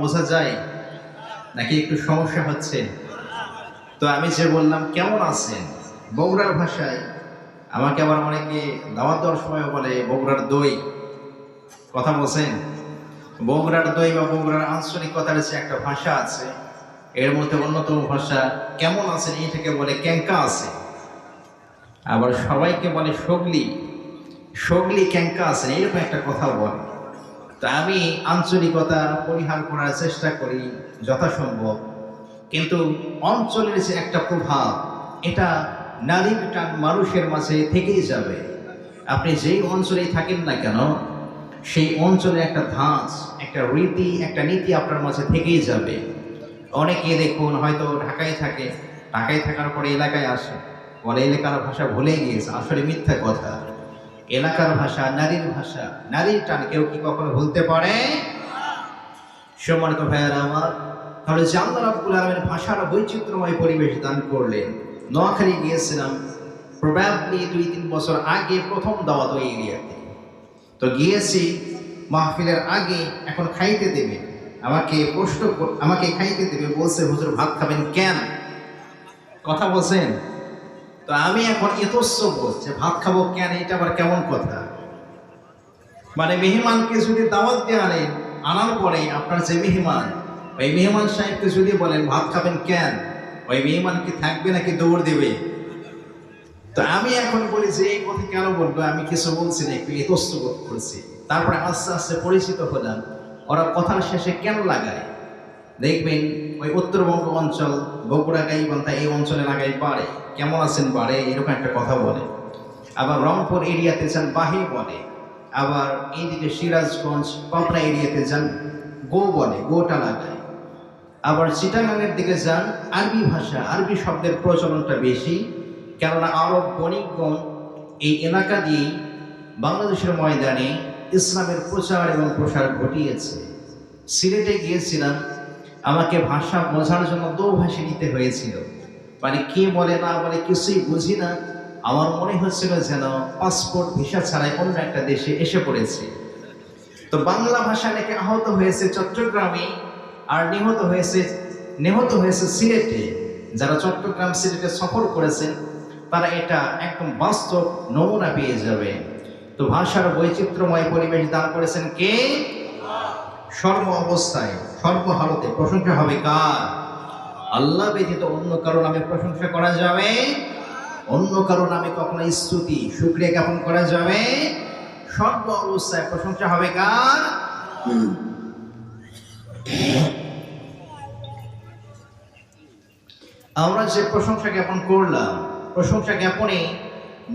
বোঝা যায় নাকি একটু সমস্যা হচ্ছে? তো আমি যে বললাম কেমন আছেন, বগুড়ার ভাষায় আমাকে আবার অনেকে দাওয়াত দেওয়ার সময় বলে বগুড়ার দই। কথা বলছেন? বগুড়ার দই বা বগুড়ার আঞ্চলিকতার যে একটা ভাষা আছে, এর মধ্যে অন্যতম ভাষা কেমন আছেন এইটাকে বলে ক্যাঙ্কা আছে। আবার সবাইকে বলে সগলি, সগলি ক্যাঙ্কা আছেন, এরকম একটা কথা বলে। তা আমি আঞ্চলিকতা পরিহার করার চেষ্টা করি যথাসম্ভব, কিন্তু অঞ্চলের যে একটা প্রভাব, এটা নারীর টান মানুষের মাঝে থেকেই যাবে। আপনি যেই অঞ্চলেই থাকেন না কেন, সেই অঞ্চলে একটা ধাঁচ, একটা রীতি, একটা নীতি আপনার মাঝে থেকেই যাবে। অনেকে দেখুন হয়তো ঢাকায় থাকে, ঢাকায় থাকার পরে এলাকায় আসে, বলে এলাকার ভাষা ভুলে গিয়েছে। আসলে মিথ্যা কথা। এলাকার ভাষা, নারীর ভাষা, নারীর টান কেউ কি কখনো ভুলতে পারে? সম্মানিত ভাইয়েরা আমার, তাহলে যে আল্লাহ রাব্বুল আলামিন ভাষার বৈচিত্র্যময় পরিবেশ দান করলেন। নোয়াখালী গিয়েছিলাম প্রবাবলি 2-3 বছর আগে, প্রথম দাওয়াত ওই এরিয়াতে। তো গিয়েছি মাহফিলের আগে, এখন খাইতে দেবে আমাকে খাইতে দেবে, বলছে হুজুর ভাত খাবেন কেন? কথা বলছেন? তো আমি এখন ইতস্তত যে ভাত খাবো কেন, এটা আবার কেমন কথা? মানে মেহমানকে যদি দাওয়াত দিয়ে আনার পরে আপনার যে মেহমান, ওই মেহমান সাহেবকে যদি বলেন ভাত খাবেন কেন, ওই মেহমান কি থাকবে নাকি দৌড় দেবে? তো আমি এখন বলি যে এই কথা কেন বলবো, আমি কিছু বলছি না, একটু ইতস্তত বোধ করছি। তারপরে আস্তে আস্তে পরিচিত হলাম, ওরা কথার শেষে কেন লাগায়। দেখবেন ওই উত্তরবঙ্গ অঞ্চল, বগুড়া গাইবান্ধা এই অঞ্চলে লাগাই পারে, কেমন আছেন পারে, এরকম একটা কথা বলে। আবার রংপুর এরিয়াতে যান বাহি বলে। আবার এইদিকে সিরাজগঞ্জ পাবনা এরিয়াতে যান গো বলে, গোটা লাগায়। আবার চিটাগাংয়ের দিকে যান আরবি ভাষা, আরবি শব্দের প্রচলনটা বেশি, কেননা আরব বণিকগণ এই এলাকা দিয়েই বাংলাদেশের ময়দানে ইসলামের প্রচার এবং প্রসার ঘটিয়েছে। সিলেটে গিয়েছিলাম, আমাকে ভাষা বোঝার জন্য দোভাষী নিতে হয়েছিল। মানে কে বলে না বলে কিছুই বুঝি না। আমার মনে হচ্ছিল যেন পাসপোর্ট ভিসা ছাড়াই অন্য একটা দেশে এসে পড়েছে। তো বাংলা ভাষা নাকি আহত হয়েছে চট্টগ্রামে, আর নিহত হয়েছে সিলেটে। যারা চট্টগ্রাম সিলেটে সফর করেছেন তারা এটা একদম বাস্তব নমুনা পেয়ে যাবে। তো ভাষার বৈচিত্র্যময় পরিবেশ দান করেছেন কে? সর্ব অবস্থায়, সর্বহালতে প্রশংসা হবে কার? আল্লাহ ব্যতীত অন্য কারো নামে প্রশংসা করা যাবে? অন্য কারো নামে কখনো স্তুতি শুকরিয়া জ্ঞাপন করা যাবে? সর্ব অবস্থায় প্রশংসা হবে কার? আমরা যে প্রশংসা জ্ঞাপন করলাম, প্রশংসা জ্ঞাপনে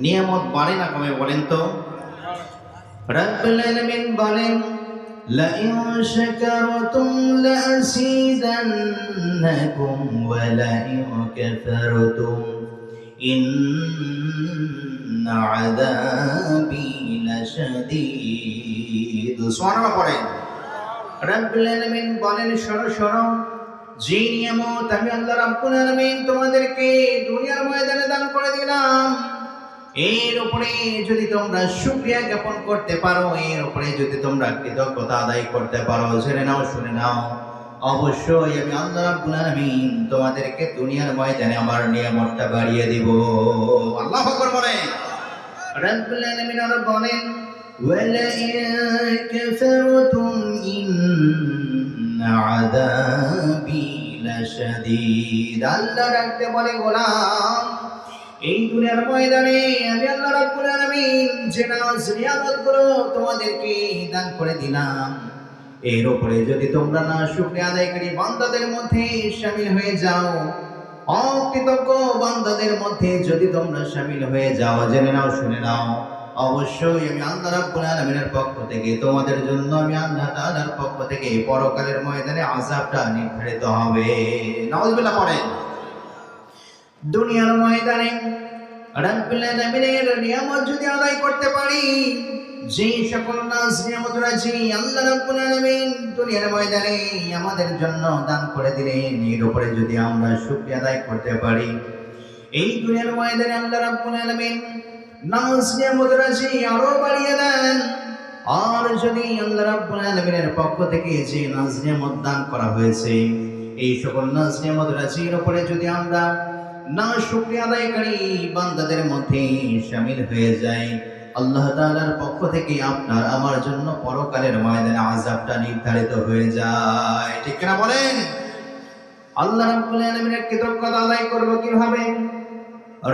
নিয়ামত বাড়ে না কমে বলেন তো? রাব্বুল আলামিন বলেন لئن شكرتم لأزيدنكم ولئن كفرتم إن عذابي لشديد। সুবহানাল্লাহ পড়েন। রাব্বুল আলামিন বলেন শোনো, যে নিয়ামত আমি আল্লাহ রাব্বুল আলামিন তোমাদেরকে দুনিয়ার ময়দানে দান করে দিলাম, এর উপরে যদি তোমরা শুকরিয়া জ্ঞাপন করতে পারো, এর উপরে যদি তোমরা কৃতজ্ঞতা আদায় করতে পারো, জেনে নাও শুনে নাও, অবশ্যই আমি আল্লাহ রাব্বুল আলামিন তোমাদেরকে দুনিয়ার ময়দানে আমার নিয়ামতটা বাড়িয়ে দিব। আল্লাহু আকবার বলেন। রাব্বুল আলামিন আরো বলেন ওয়ালাইন কাফারতুম ইন্না আযাবি লাশাদীদ। আল্লাহ রাখতে বলে গোলাম, এই দুনিয়ার ময়দানে আমি আল্লাহ রাব্বুল আলামিন যে নিয়ামতগুলো তোমাদেরকে দান করে দিলাম, এর উপরে যদি তোমরা না শুকরিয়া আদায়কারী বান্দাদের মধ্যে শামিল হয়ে যাও, অকৃতজ্ঞ বান্দাদের মধ্যে যদি তোমরা শামিল হয়ে যাও, জেনে নাও শুনে নাও, অবশ্যই আমি আল্লাহ রাব্বুল আলামিনের পক্ষ থেকে তোমাদের জন্য, আমি আল্লাহ তাআলার পক্ষ থেকে পরকালের ময়দানে আযাবটা নির্ধারিত হবে। নাউযুবিল্লাহ পড়েন। দুনিয়ার ময়দানে রাব্বুল আলামিনের নিয়ামত যদি আদায় করতে পারি, যে সকল নাজ নিয়ামত রাজি আল্লাহ রাব্বুল আলামিন দুনিয়ার ময়দানে আমাদের জন্য দান করে দিলেন, এর উপরে যদি আমরা শুকরিয়া আদায় করতে পারি, এই দুনিয়ার ময়দানে আল্লাহ রাব্বুল আলামিন নাজ নিয়ামত রাজি আরো বাড়িয়ে দেন। আর যদি আল্লাহ রাব্বুল আলামিনের পক্ষ থেকে যে নাজ নিয়ামত দান করা হয়েছে, এই সকল নাজ নিয়ামত রাজির উপরে যদি আমরা না শুকরিয়া আদায়কারী বান্দাদের মধ্যে শামিল হয়ে যাই, আল্লাহ তাআলার পক্ষ থেকে আপনার আমার জন্য পরকালের ময়দানে আযাবটা নির্ধারিত হয়ে যায়। ঠিক কিনা বলেন? আল্লাহ রাব্বুল আলামিনের কৃতজ্ঞতা আদায় করব কিভাবে?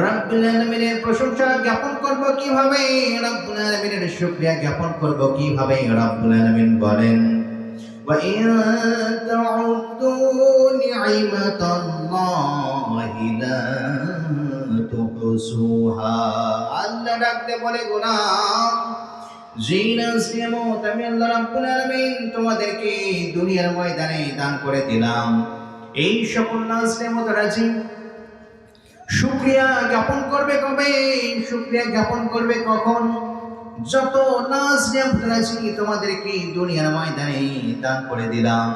রব্বুল আলামিনের প্রশংসা জ্ঞাপন করব কিভাবে? রব্বুল আলামিনের শুকরিয়া জ্ঞাপন করব কিভাবে? রব্বুল আলামিন বলেন, ওয়া ইন তাউদ্দু নি'মাতাল্লাহি লা তুহসুহা। আল্লাহ ডাকতে বলে, গোলাম, যে নিয়ামত আমি আল্লাহ রাব্বুল আলামিন তোমাদেরকে দুনিয়ার ময়দানে দান করে দিলাম, এই সকল নিয়ামত রাজি শুকরিয়া জ্ঞাপন করবে কবে? শুকরিয়া জ্ঞাপন করবে কখন? যত নাজ নিয়ামত রাজি তোমাদেরকে দুনিয়ার ময়দানে দান করে দিলাম,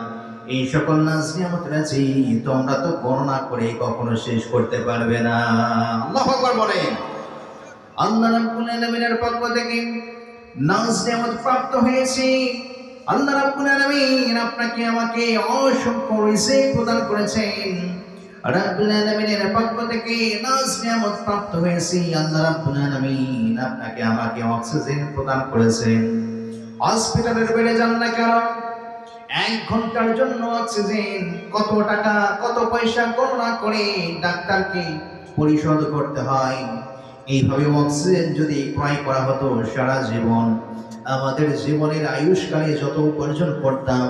এই সকল নাজ নিয়ামত রাজি তোমরা তো গণনা করে কখনো শেষ করতে পারবে না। আল্লাহু আকবার বলেন। আল্লাহ রাব্বুল আলামিনের পক্ষ থেকে নাজ নিয়ামত প্রাপ্ত হয়েছে। আল্লাহ রাব্বুল আলামিন আপনাকে আমাকে অসংখ্য রিজিক প্রদান করেছেন। রাব্বুল আলামিনের পক্ষ থেকে নাজ নিয়ামত প্রাপ্ত হয়েছে। আল্লাহ রাব্বুল আলামিন আপনাকে আমাকে অক্সিজেন প্রদান করেছেন। হসপিটালের বেডে যান না কেন, 1 ঘন্টার জন্য অক্সিজেন কত টাকা কত পয়সা গণনা করে ডাক্তারকে পরিশোধ করতে হয়। এইভাবে অক্সিজেন যদি ক্রয় করা হতো সারা জীবন, আমাদের জীবনের আয়ুষ্কালে যত উপার্জন করতাম,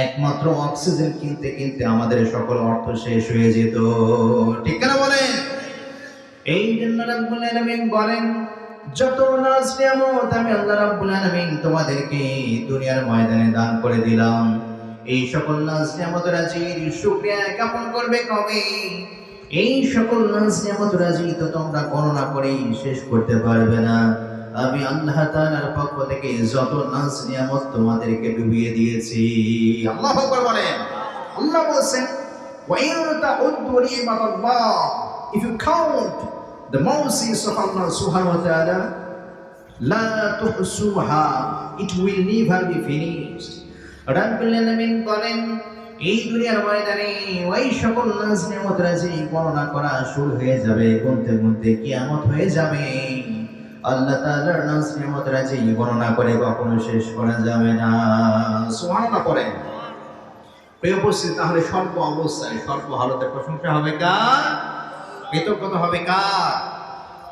একমাত্র অক্সিজেন কিনতে কিনতে আমাদের সকল অর্থ শেষ হয়ে যেত। ঠিক না বলেন? এই জন্য রাব্বুল আলামিন বলেন, যত নাজ নিয়ামত আমি আল্লাহ রাব্বুল আলামিন তোমাদেরকে দুনিয়ার ময়দানে দান করে দিলাম, এই সকল নাজ নিয়ামত রাজির শুকরিয়া জ্ঞাপন করবে কবে? এই সকল নাজ নিয়ামত রাজি তো তোমরা গণনা করে শেষ করতে পারবে না। আমি আল্লাহ তাআলার পক্ষ থেকে যত নাজ নিয়ামত তোমাদেরকে ডুবিয়ে দিয়েছি। আল্লাহু আকবার বলেন। আল্লাহ বলেন, ওয়া in তাউদ্দু নি'মাতাল্লাহ, if you count the mercies of Allah subhanahu wa ta'ala, la tuhsuha, it will never be finished. রাব্বুল আলামিন বলেন, এই দুনিয়ার ময়দানে ওই সকল নাজ নিয়ামত রাজি গণনা করা শুরু হয়ে যাবে, গুনতে গুনতে কিয়ামত হয়ে যাবে। আল্লাহ তাআলার নাজ নিয়ামত রাজি গণনা করে কখনো শেষ করা যাবে না। সুবহানাল্লাহ পড়েন। প্রিয় উপস্থিতি, তাহলে সর্ব অবস্থায় সর্ব হালতে প্রশংসা হবে কার? কৃতজ্ঞতা হবে কার?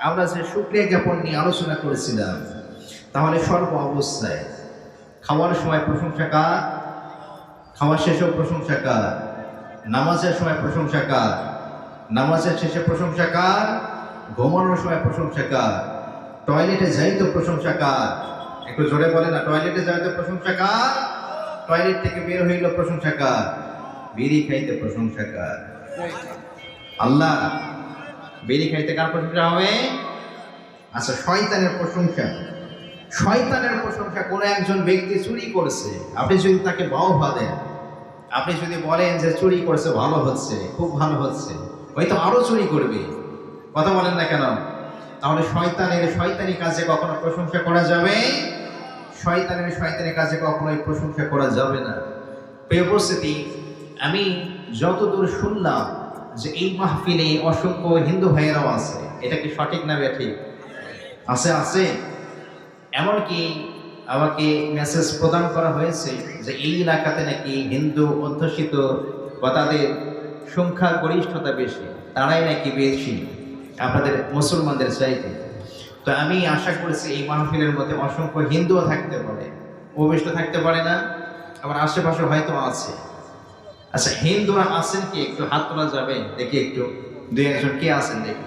আমরা যে শুকরিয়া জ্ঞাপন নিয়ে আলোচনা করেছিলাম, তাহলে সর্ব অবস্থায় খাওয়ার সময় প্রশংসা কার? খাওয়া শেষেও প্রশংসা কার? নামাজের সময় প্রশংসা কার? নামাজের শেষে প্রশংসা কার? ঘুমানোর সময় প্রশংসা কার? টয়লেটে যাইতে প্রশংসা কার? একটু জোরে বলে না, টয়লেটে যাইতে প্রশংসা কার? টয়লেট থেকে বের হইল প্রশংসা কার? বিড়ি খাইতে প্রশংসা কার? আল্লাহ। বিড়ি খাইতে কার প্রশংসা হবে? আচ্ছা, শয়তানের প্রশংসা। শয়তানের প্রশংসা, কোন একজন ব্যক্তি চুরি করছে, আপনি যদি তাকে বাহবা দেন, আপনি যদি বলেন যে চুরি করছে, ভালো হচ্ছে, খুব ভালো হচ্ছে, হয়তো আরো চুরি করবে, কথা বলেন না কেন? তাহলে শয়তানের শয়তানি কাজে কখনো প্রশংসা করা যাবে? শয়তানের শয়তানি কাজে কখনোই প্রশংসা করা যাবে না। প্রিয় উপস্থিতি, আমি যতদূর শুনলাম যে এই মাহফিলে অসংখ্য হিন্দু ভাইয়েরাও আছে, এটা কি সঠিক না ব্যাঠিক? আছে আছে। এমনকি আমাকে মেসেজ প্রদান করা হয়েছে যে এই এলাকাতে নাকি হিন্দু অধ্যুষিত বা তাদের সংখ্যা গরিষ্ঠতা বেশি, তারাই নাকি বেশি আপনাদের মুসলমানদের চাইতে। তো আমি আশা করেছি এই মাহফিলের মধ্যে অসংখ্য হিন্দুও থাকতে পারে, উপবিষ্ট থাকতে পারে না, আবার আশেপাশে হয়তো আছে। আচ্ছা, হিন্দুরা আছেন কি? একটু হাত তোলা যাবে? দেখি একটু, 2-1 জন কে আছেন দেখি,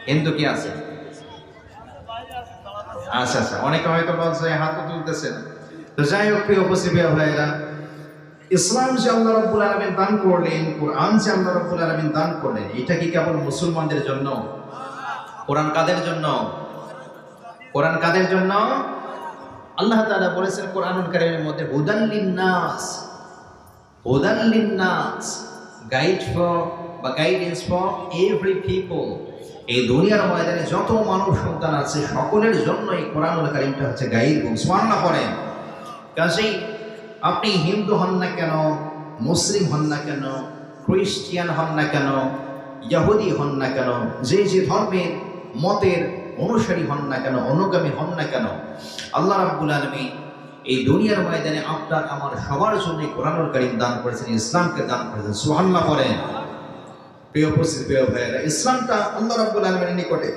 হিন্দু কে আছেন? আচ্ছা আচ্ছা, অনেকে হয়তো বলছে হাত তুলতেছেন। তো যাই হোক, প্রিয় উপস্থিতি ভাইয়েরা, ইসলাম যে আল্লাহ রাব্বুল আলামিন দান করলেন, কোরআন যে আল্লাহ রাব্বুল আলামিন দান করলেন, এটা কি কেবল মুসলমানদের জন্য? কোরআন কাদের জন্য? কোরআন কাদের জন্য? আল্লাহ তাআলা বলেছেন কোরআনুল কারীমের মধ্যে, হুদাল লিন্নাস, হুদাল লিন্নাস, গাইড ফর বা গাইডেন্স ফর এভরি পিপল। এই দুনিয়ার ময়দানে যত মানব সন্তান আছে সকলের জন্য এই কোরআনুল কারীমটা হচ্ছে গাইড বুক। সুবহানাল্লাহ পড়েন। কাজেই আপনি হিন্দু হন না কেন, মুসলিম হন না কেন, খ্রিস্টিয়ান হন না কেন, ইহুদি হন না কেন, যে যে ধর্মের মতের অনুসারী হন না কেন, অনুগামী হন না কেন, আল্লাহ রাব্বুল আলামিন এই দুনিয়ার ময়দানে আপনার আমার সবার জন্য কোরআনুল কারীম দান করেছেন, ইসলামকে দান করেছেন। সুবহানাল্লাহ পড়েন। প্রিয় উপস্থিতি, প্রিয় ভাইয়েরা, ইসলামটা আল্লাহ রাব্বুল আলামিনের নিকটে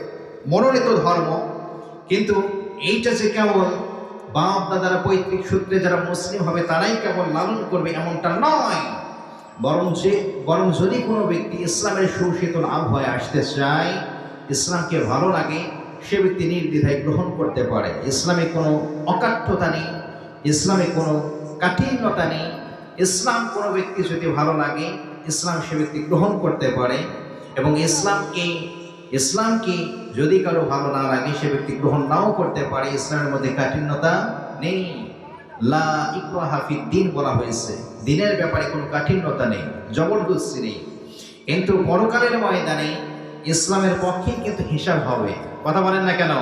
মনোনীত ধর্ম, কিন্তু এইটা যে কেবল বাপ দাদারা পৈতৃক সূত্রে যারা মুসলিম হবে তারাই কেবল লালন করবে এমনটা নয়, বরং যদি কোনো ব্যক্তি ইসলামের সুশীতল আবহাওয়ায় আসতে চায়, ইসলামকে ভালো লাগে, সে ব্যক্তি নির্দ্বিধায় গ্রহণ করতে পারে। ইসলামে কোনো অকাঠ্যতা নেই, ইসলামে কোনো কাঠিন্যতা নেই। ইসলাম কোনো ব্যক্তি যদি ভালো লাগে, ইসলাম সে ব্যক্তি গ্রহণ করতে পারে। এবং ইসলামকে যদি কারো ভালো না লাগে, সে ব্যক্তি গ্রহণ নাও করতে পারে। ইসলামের মধ্যে কাঠিন্যতা নেই। লা ইকরাহা ফিদ্দিন বলা হয়েছে, দিনের ব্যাপারে কোনো কাঠিন্যতা নেই, জবরদস্তি নেই। কিন্তু পরকালের ময়দানে ইসলামের পক্ষে কিন্তু হিসাব হবে। কথা বলেন না কেন?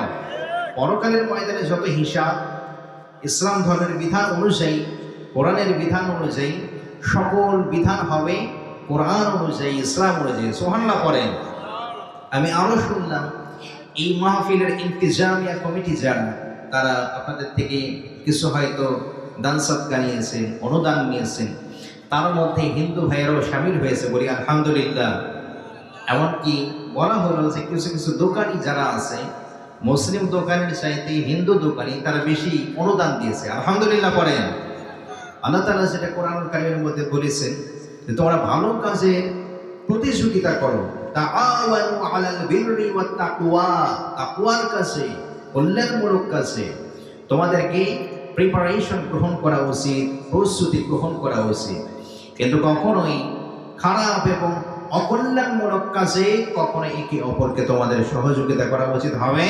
পরকালের ময়দানে যত হিসাব, ইসলাম ধর্মের বিধান অনুযায়ী, কোরআনের বিধান অনুযায়ী সকল বিধান হবে কোরআন অনুযায়ী, ইসলাম অনুযায়ী। সুবহানাল্লাহ পড়েন। আমি আরো শুনলাম এই মাহফিলের ইন্তিজামিয়া কমিটি যারা, তারা আপনাদের থেকে কিছু হয়তো দান সদকা নিয়েছেন, অনুদান নিয়েছেন, তার মধ্যে হিন্দু ভাইয়েরাও সামিল হয়েছে, বলি আলহামদুলিল্লাহ। এমনকি বলা হলো যে কিছু কিছু দোকানি যারা আছে, মুসলিম দোকানের চাইতে হিন্দু দোকানি তারা বেশি অনুদান দিয়েছে। আলহামদুলিল্লাহ পড়েন। আল্লাহ তাআলা যেটা কোরআনুল কারীমের মধ্যে বলেছেন যে তোমরা ভালো কাজের প্রতিযোগিতা করো, তাআওয়ানু আলাল বিররি ওয়াত তাকওয়া, তাকওয়ার কাছে, কল্যাণমূলক কাছে তোমাদেরকে প্রিপারেশন গ্রহণ করা উচিত, প্রস্তুতি গ্রহণ করা উচিত। কিন্তু কখনোই খারাপ এবং অকল্যাণমূলক কাজে কখনো একে অপরকে তোমাদের সহযোগিতা করা উচিত হবে।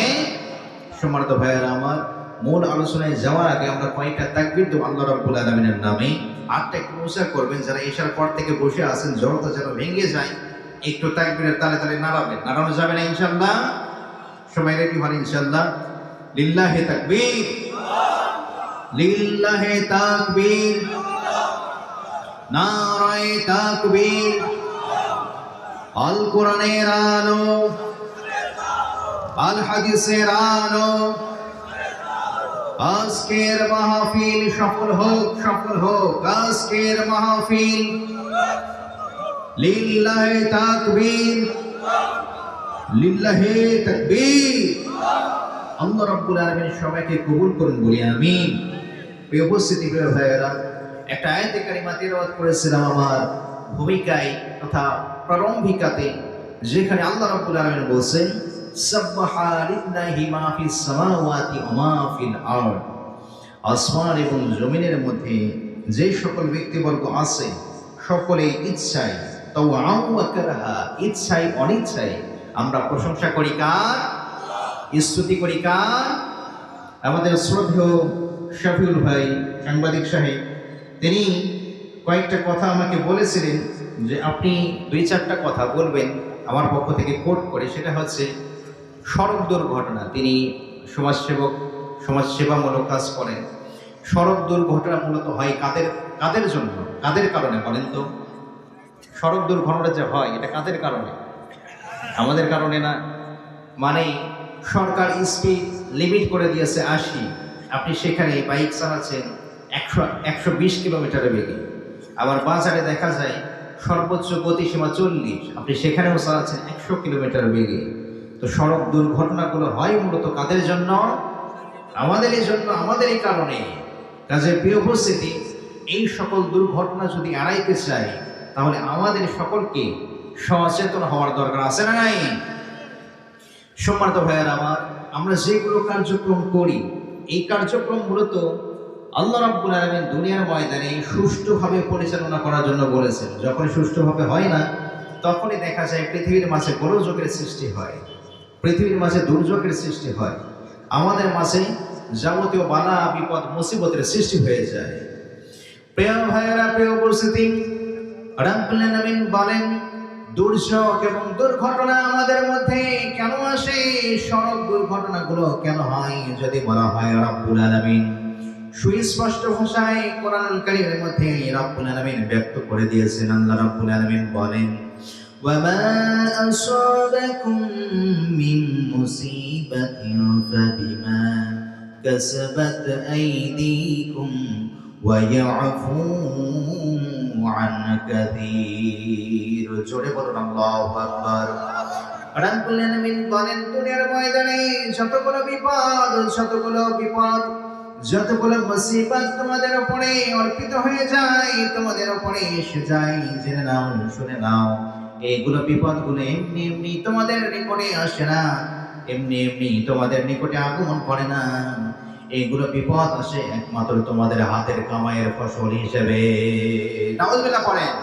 সম্মানিত ভাইয়েরা আমার, মূল আলোচনায় যাওয়ার আগে আমরা কয়েকটা তাকবীর দেব আল্লাহ রাব্বুল আলামিনের নামে। আটটা একটু উঁচা করবেন, যারা এশার পর থেকে বসে আছেন জড়তা যেন ভেঙে যায়, একটু তাকবীরের তালে তালে নাড়াবেন। নাড়ানো যাবে না ইনশাআল্লাহ? সবাই রেডি হন ইনশাআল্লাহ? লিল্লাহি তাকবীর, লিল্লাহি তাকবীর, নারায়ে তাকবীর। আল কোরআনের আলো, আল হাদিসের আলো। আজকের মাহফিল সফল হোক, সফল হোক আজকের মাহফিল। লিল্লাহি তাকবীর, লিল্লাহি তাকবীর। আল্লাহ রাব্বুল আলামিন সবাইকে কবুল করুন, বলি আমিন। প্রিয় উপস্থিতি, প্রিয় ভাইয়েরা, একটা আয়াতে কারিমা তিলাওয়াত করেছিলাম আমার ভূমিকায় তথা প্রারম্ভিকাতে, যেখানে আল্লাহ রাব্বুল আলামিন বলছেন সাব্বাহা লিল্লাহি মা ফিস সামাওয়াতি ওয়া মা ফিল আরদ। আসমান এবং জমিনের মধ্যে যে সকল ব্যক্তিবর্গ আছে সকলে ইচ্ছায়, তাওআন ওয়া কারহা, ইচ্ছায় অনিচ্ছায় আমরা প্রশংসা করি কার? স্তুতি করি কার? আমাদের শ্রদ্ধেয় শফিউল ভাই সাংবাদিক সাহেব, তিনি কয়েকটা কথা আমাকে বলেছিলেন যে আপনি 2-4টা কথা বলবেন আমার পক্ষ থেকে কোট করে। সেটা হচ্ছে সড়ক দুর্ঘটনা। তিনি সমাজসেবামূলক কাজ করেন। সড়ক দুর্ঘটনা মূলত হয় কাদের জন্য, কাদের কারণে বলেন তো? সড়ক দুর্ঘটনা যে হয় এটা কাদের কারণে? আমাদের কারণে না। মানে সরকার স্পিড লিমিট করে দিয়েছে 80, আপনি সেখানে বাইক চালাচ্ছেন 120 কিলোমিটার বেগে। আবার বাজারে দেখা যায় সর্বোচ্চ গতিসীমা 40, আপনি সেখানেও চালাচ্ছেন 100 কিলোমিটার বেগে। তো সড়ক দুর্ঘটনাগুলো হয় মূলত কাদের জন্য? আমাদেরই জন্য, আমাদেরই কারণে। কাজে প্রিয় উপস্থিতি, এই সকল দুর্ঘটনা যদি এড়াইতে চাই তাহলে আমাদের সকলকে সচেতন হওয়ার দরকার আছে না নাই? সম্মানিত ভাইয়েরা আমার, আমরা যেগুলো কার্যক্রম করি, এই কার্যক্রম মূলত আল্লাহ রাব্বুল আলামিন দুনিয়ার ময়দানে সুষ্ঠুভাবে পরিচালনা করার জন্য বলেছেন। যখন সুষ্ঠুভাবে হয় না, তখনই দেখা যায় পৃথিবীর মাঝে গোলযোগের সৃষ্টি হয়, পৃথিবীর মাঝে দুর্যোগের সৃষ্টি হয়, আমাদের মাঝে যাবতীয় বালা বিপদ মুসিবতের সৃষ্টি হয়ে যায়। প্রিয় ভাইয়েরা, প্রিয় উপস্থিতি, রাব্বুল আলামিন বলেন দুর্যোগ এবং দুর্ঘটনা আমাদের মধ্যে কেন আসে, সড়ক দুর্ঘটনাগুলো কেন হয়, যদি বলা হয় রব্বুল আলামিন সুস্পষ্ট ভাষায় কোরআনুল কারীমের মধ্যে রব্বুল আলামিন ব্যক্ত করে দিয়েছেন। আল্লাহ রব্বুল আলামিন বলেন, ওয়ামা আসাবাকুম মিন মুসিবাতিন ফাবিমা কাসাবাত আইদিকুম ওয়া ইয়াফু আন কাসীর। জোরে বলুন আল্লাহু আকবার। রব্বুল আলামিন বলেন, দুনিয়ার ময়দানে যতগুলো বিপদ যতগুলো মুসিবত তোমাদের উপরে অর্পিত হয়ে যায়, তোমাদের উপরে এসে যায়, জেনে নাও, শুনে নাও, এইগুলো বিপদগুলো এমনি এমনি তোমাদের নিকটে আসে না, এমনি এমনি তোমাদের নিকটে আগমন করে না। এইগুলো বিপদ আসে একমাত্র তোমাদের হাতের কামাইয়ের ফসল হিসেবে। নাউজুবিল্লাহ পড়েন।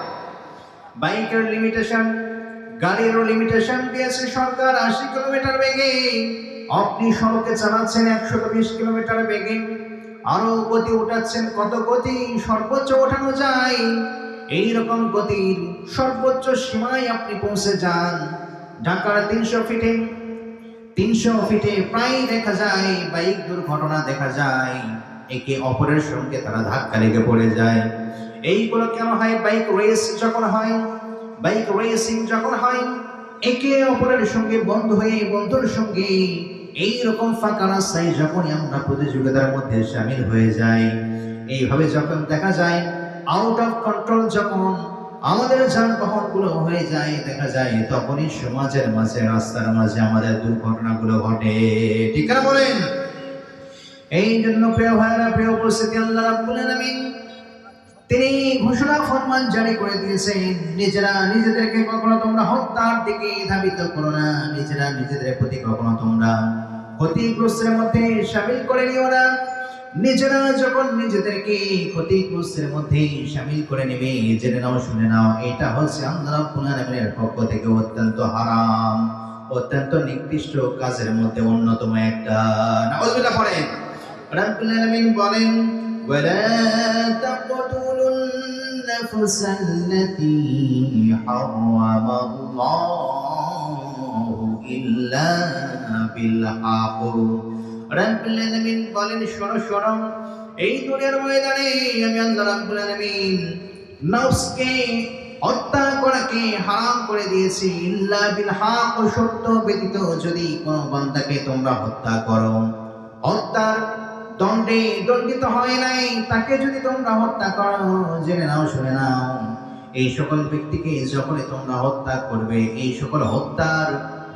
বাইকের লিমিটেশন, গাড়িরও লিমিটেশন দিয়েছে সরকার 80 কিলোমিটার বেগে। আপনি সড়কে চালাচ্ছেন 120 কিলোমিটার বেগে, আরো গতি উঠাচ্ছেন। কত গতি সর্বোচ্চ ওঠানো যায়, এইরকম গতির সর্বোচ্চ সীমায় আপনি পৌঁছে যান। ঢাকার 300 ফিটে প্রায় দেখা যায় বাইক দুর্ঘটনা দেখা যায়, একে অপরের সঙ্গে তারা ধাক্কা লেগে পড়ে যায়। এইগুলো কেন হয়? বাইক রেসিং যখন হয়, একে অপরের সঙ্গে বন্ধুর সঙ্গে এইরকম ফাঁকা রাস্তায় যখনই আমরা প্রতিযোগিতার মধ্যে শামিল হয়ে যাই, এইভাবে যখন দেখা যায় আউট অফ কন্ট্রোল যখন আমাদের যানবাহনগুলো হয়ে যায়, দেখা যায় তখনই সমাজের মাঝে, রাস্তার মাঝে আমাদের দুর্ঘটনাগুলো ঘটে। ঠিক না বলেন? এই জন্য প্রিয় ভাইরা, প্রিয় উপস্থিতি, আল্লাহ রাব্বুল আলামিন তিনি ঘোষণা ফরমান জারি করে দিয়েছেন, নিজেদেরকে কখনো তোমরা হত্যার দিকে ধাবিত করো না, নিজেদের প্রতি কখনো তোমরা ক্ষতিগ্রস্তের মধ্যে শামিল করে নিও না। নিজেরা যখন নিজেদেরকে ক্ষতিগ্রস্তের মধ্যে শামিল করে নেবে, জেনে নাও, শুনে নাও, এটা হচ্ছে আল্লাহ রাব্বুল আলামিনের পক্ষ থেকে অত্যন্ত হারাম, অত্যন্ত নিকৃষ্ট কাজের মধ্যে অন্যতম একটা। নাউজুবিল্লাহ পড়েন। রাব্বুল আলামিন বলেন, ولا تقتلوا النفس التي حرم الله إلا بالحق। রাব্বুল আলামিন বলেন, শোনো, এই দুনিয়ার ময়দানে আমি আল্লাহ রাব্বুল আলামিন নফসকে হত্যা করাকে হারাম করে দিয়েছি, ইল্লা বিল হক, সত্য ব্যতীত। যদি কোনো বান্দাকে তোমরা হত্যা করো, হত্যার দণ্ডে দণ্ডিত হয় নাই, তাকে যদি তোমরা হত্যা করো, জেনে নাও, শুনে নাও, এই সকল ব্যক্তিকে যখনই তোমরা হত্যা করবে, এই সকল হত্যার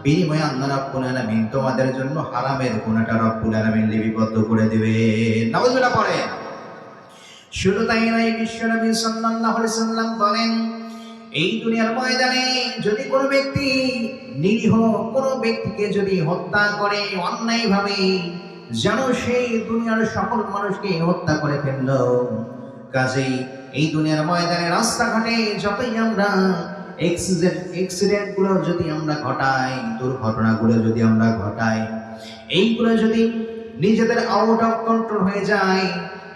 বিনিময়ে আল্লাহ রাব্বুল আলামিন তোমাদের জন্য হারামের গুনাহটা রাব্বুল আলামিন লিপিবদ্ধ করে দিবে। নাউজুবিল্লাহ পড়ে। শুধু তাই নয়, বিশ্বনবী সাল্লাল্লাহু আলাইহি সাল্লাম বলেন, এই দুনিয়ার ময়দানে যদি কোনো ব্যক্তি, নিরীহ কোনো ব্যক্তিকে যদি হত্যা করে অন্যায়ভাবে, যেন সেই দুনিয়ার সকল মানুষকে হত্যা করে ফেলল। কাজেই এই দুনিয়ার ময়দানে, রাস্তাঘাটে যতই আমরা অ্যাক্সিডেন্ট গুলো যদি আমরা ঘটাই, দুর্ঘটনাগুলো যদি আমরা ঘটাই, এইগুলো যদি নিজেদের আউট অফ কন্ট্রোল হয়ে যায়,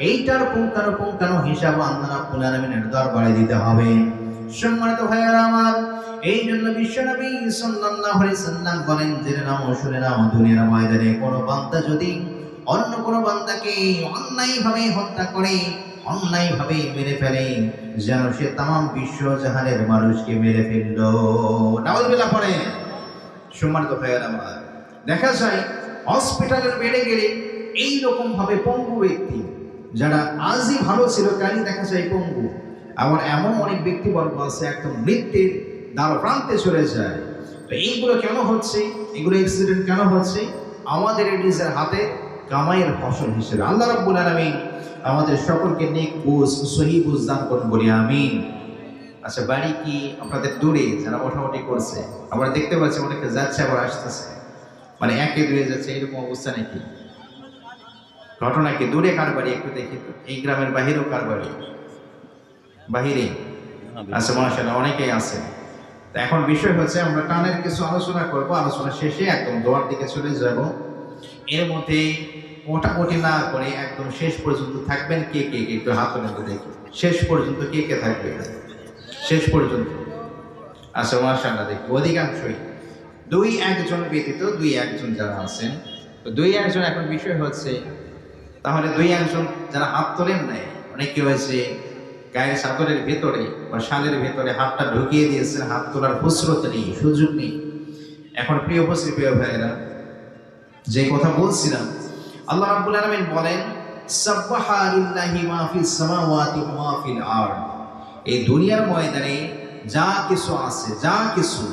এইটার পুঙ্খানুপুঙ্খানু হিসাব আল্লাহ রাব্বুল আলামিনের দরবারে দিতে হবে। সম্মানিত ভাইয়েরা আমার, এই জন্য বিশ্বনবী সাল্লাল্লাহু আলাইহি সাল্লাম বলেন, জেনে নাও, শুনে নাও, দুনিয়ার ময়দানে কোনো বান্দা যদি অন্য কোনো বান্দাকে অন্যায়ভাবে হত্যা করে, অন্যায়ভাবে মেরে ফেলে, যেন সে তামাম বিশ্ব জাহানের মানুষকে মেরে ফেলল। নাউজুবিল্লাহ পড়ে। সম্মানিত ভাইয়েরা আমার, দেখা যায় হসপিটালের বেডে গেলে এইরকম ভাবে পঙ্গু ব্যক্তি, যারা আজই ভালো ছিল কালই দেখা যায় পঙ্গু। আবার এমন অনেক ব্যক্তিবর্গ আছে একদম মৃত্যুর দ্বার প্রান্তে চলে যায়। তো এইগুলো কেন হচ্ছে? এগুলো অ্যাক্সিডেন্ট কেন হচ্ছে? আমাদের নিজের হাতে কামাইয়ের ফসল হিসেবে। আল্লাহ রাব্বুল আলামিন আমাদের সকলকে নেক বুঝ, সহিহ বুঝ দান করুন, বলি আমিন। আচ্ছা, বাড়ি কি আপনাদের দূরে? যারা ওঠাউঠি করছে, আবার দেখতে পাচ্ছি অনেকে যাচ্ছে আবার আসতেছে, মানে একে দূরে যাচ্ছে, এরকম অবস্থা নাকি? ঘটনা কি? দূরে কার বাড়ি একটু দেখি তো। এই গ্রামের বাহিরেও কার বাড়ি? বাহিরে আচ্ছা, মাশাআল্লাহ, অনেকেই আছে। তো এখন বিষয় হচ্ছে, আমরা টানের কিছু আলোচনা করব, আলোচনা শেষে একদম দোয়ার দিকে চলে যাব। এর মধ্যে ওঠাউঠি না করে একদম শেষ পর্যন্ত থাকবেন। কে কে একটু হাত তুলে দেখি, শেষ পর্যন্ত কে কে থাকবে? শেষ পর্যন্ত। আচ্ছা মাশাআল্লাহ, দেখি অধিকাংশই 2-1 ব্যতীত 2-1 যারা আছেন, তো 2-1 এখন বিষয় হচ্ছে, তাহলে 2-1 যারা হাত তোলেন নাই, অনেকে হয়েছে গায়ের চাদরের ভেতরে বা শালের ভেতরে হাতটা ঢুকিয়ে দিয়েছেন, হাত তোলার ফুসরত নেই, সুযোগ নেই। এখন প্রিয় উপস্থিত, প্রিয় ভাইয়েরা, যে কথা বলছিলাম, আল্লাহ রাব্বুল আলামিন বলেন সাব্বাহা লিল্লাহি মা ফিস সামাওয়াতি ওয়া মা ফিল আরদ। এই দুনিয়ার ময়দানে যা কিছু আছে, যা কিছু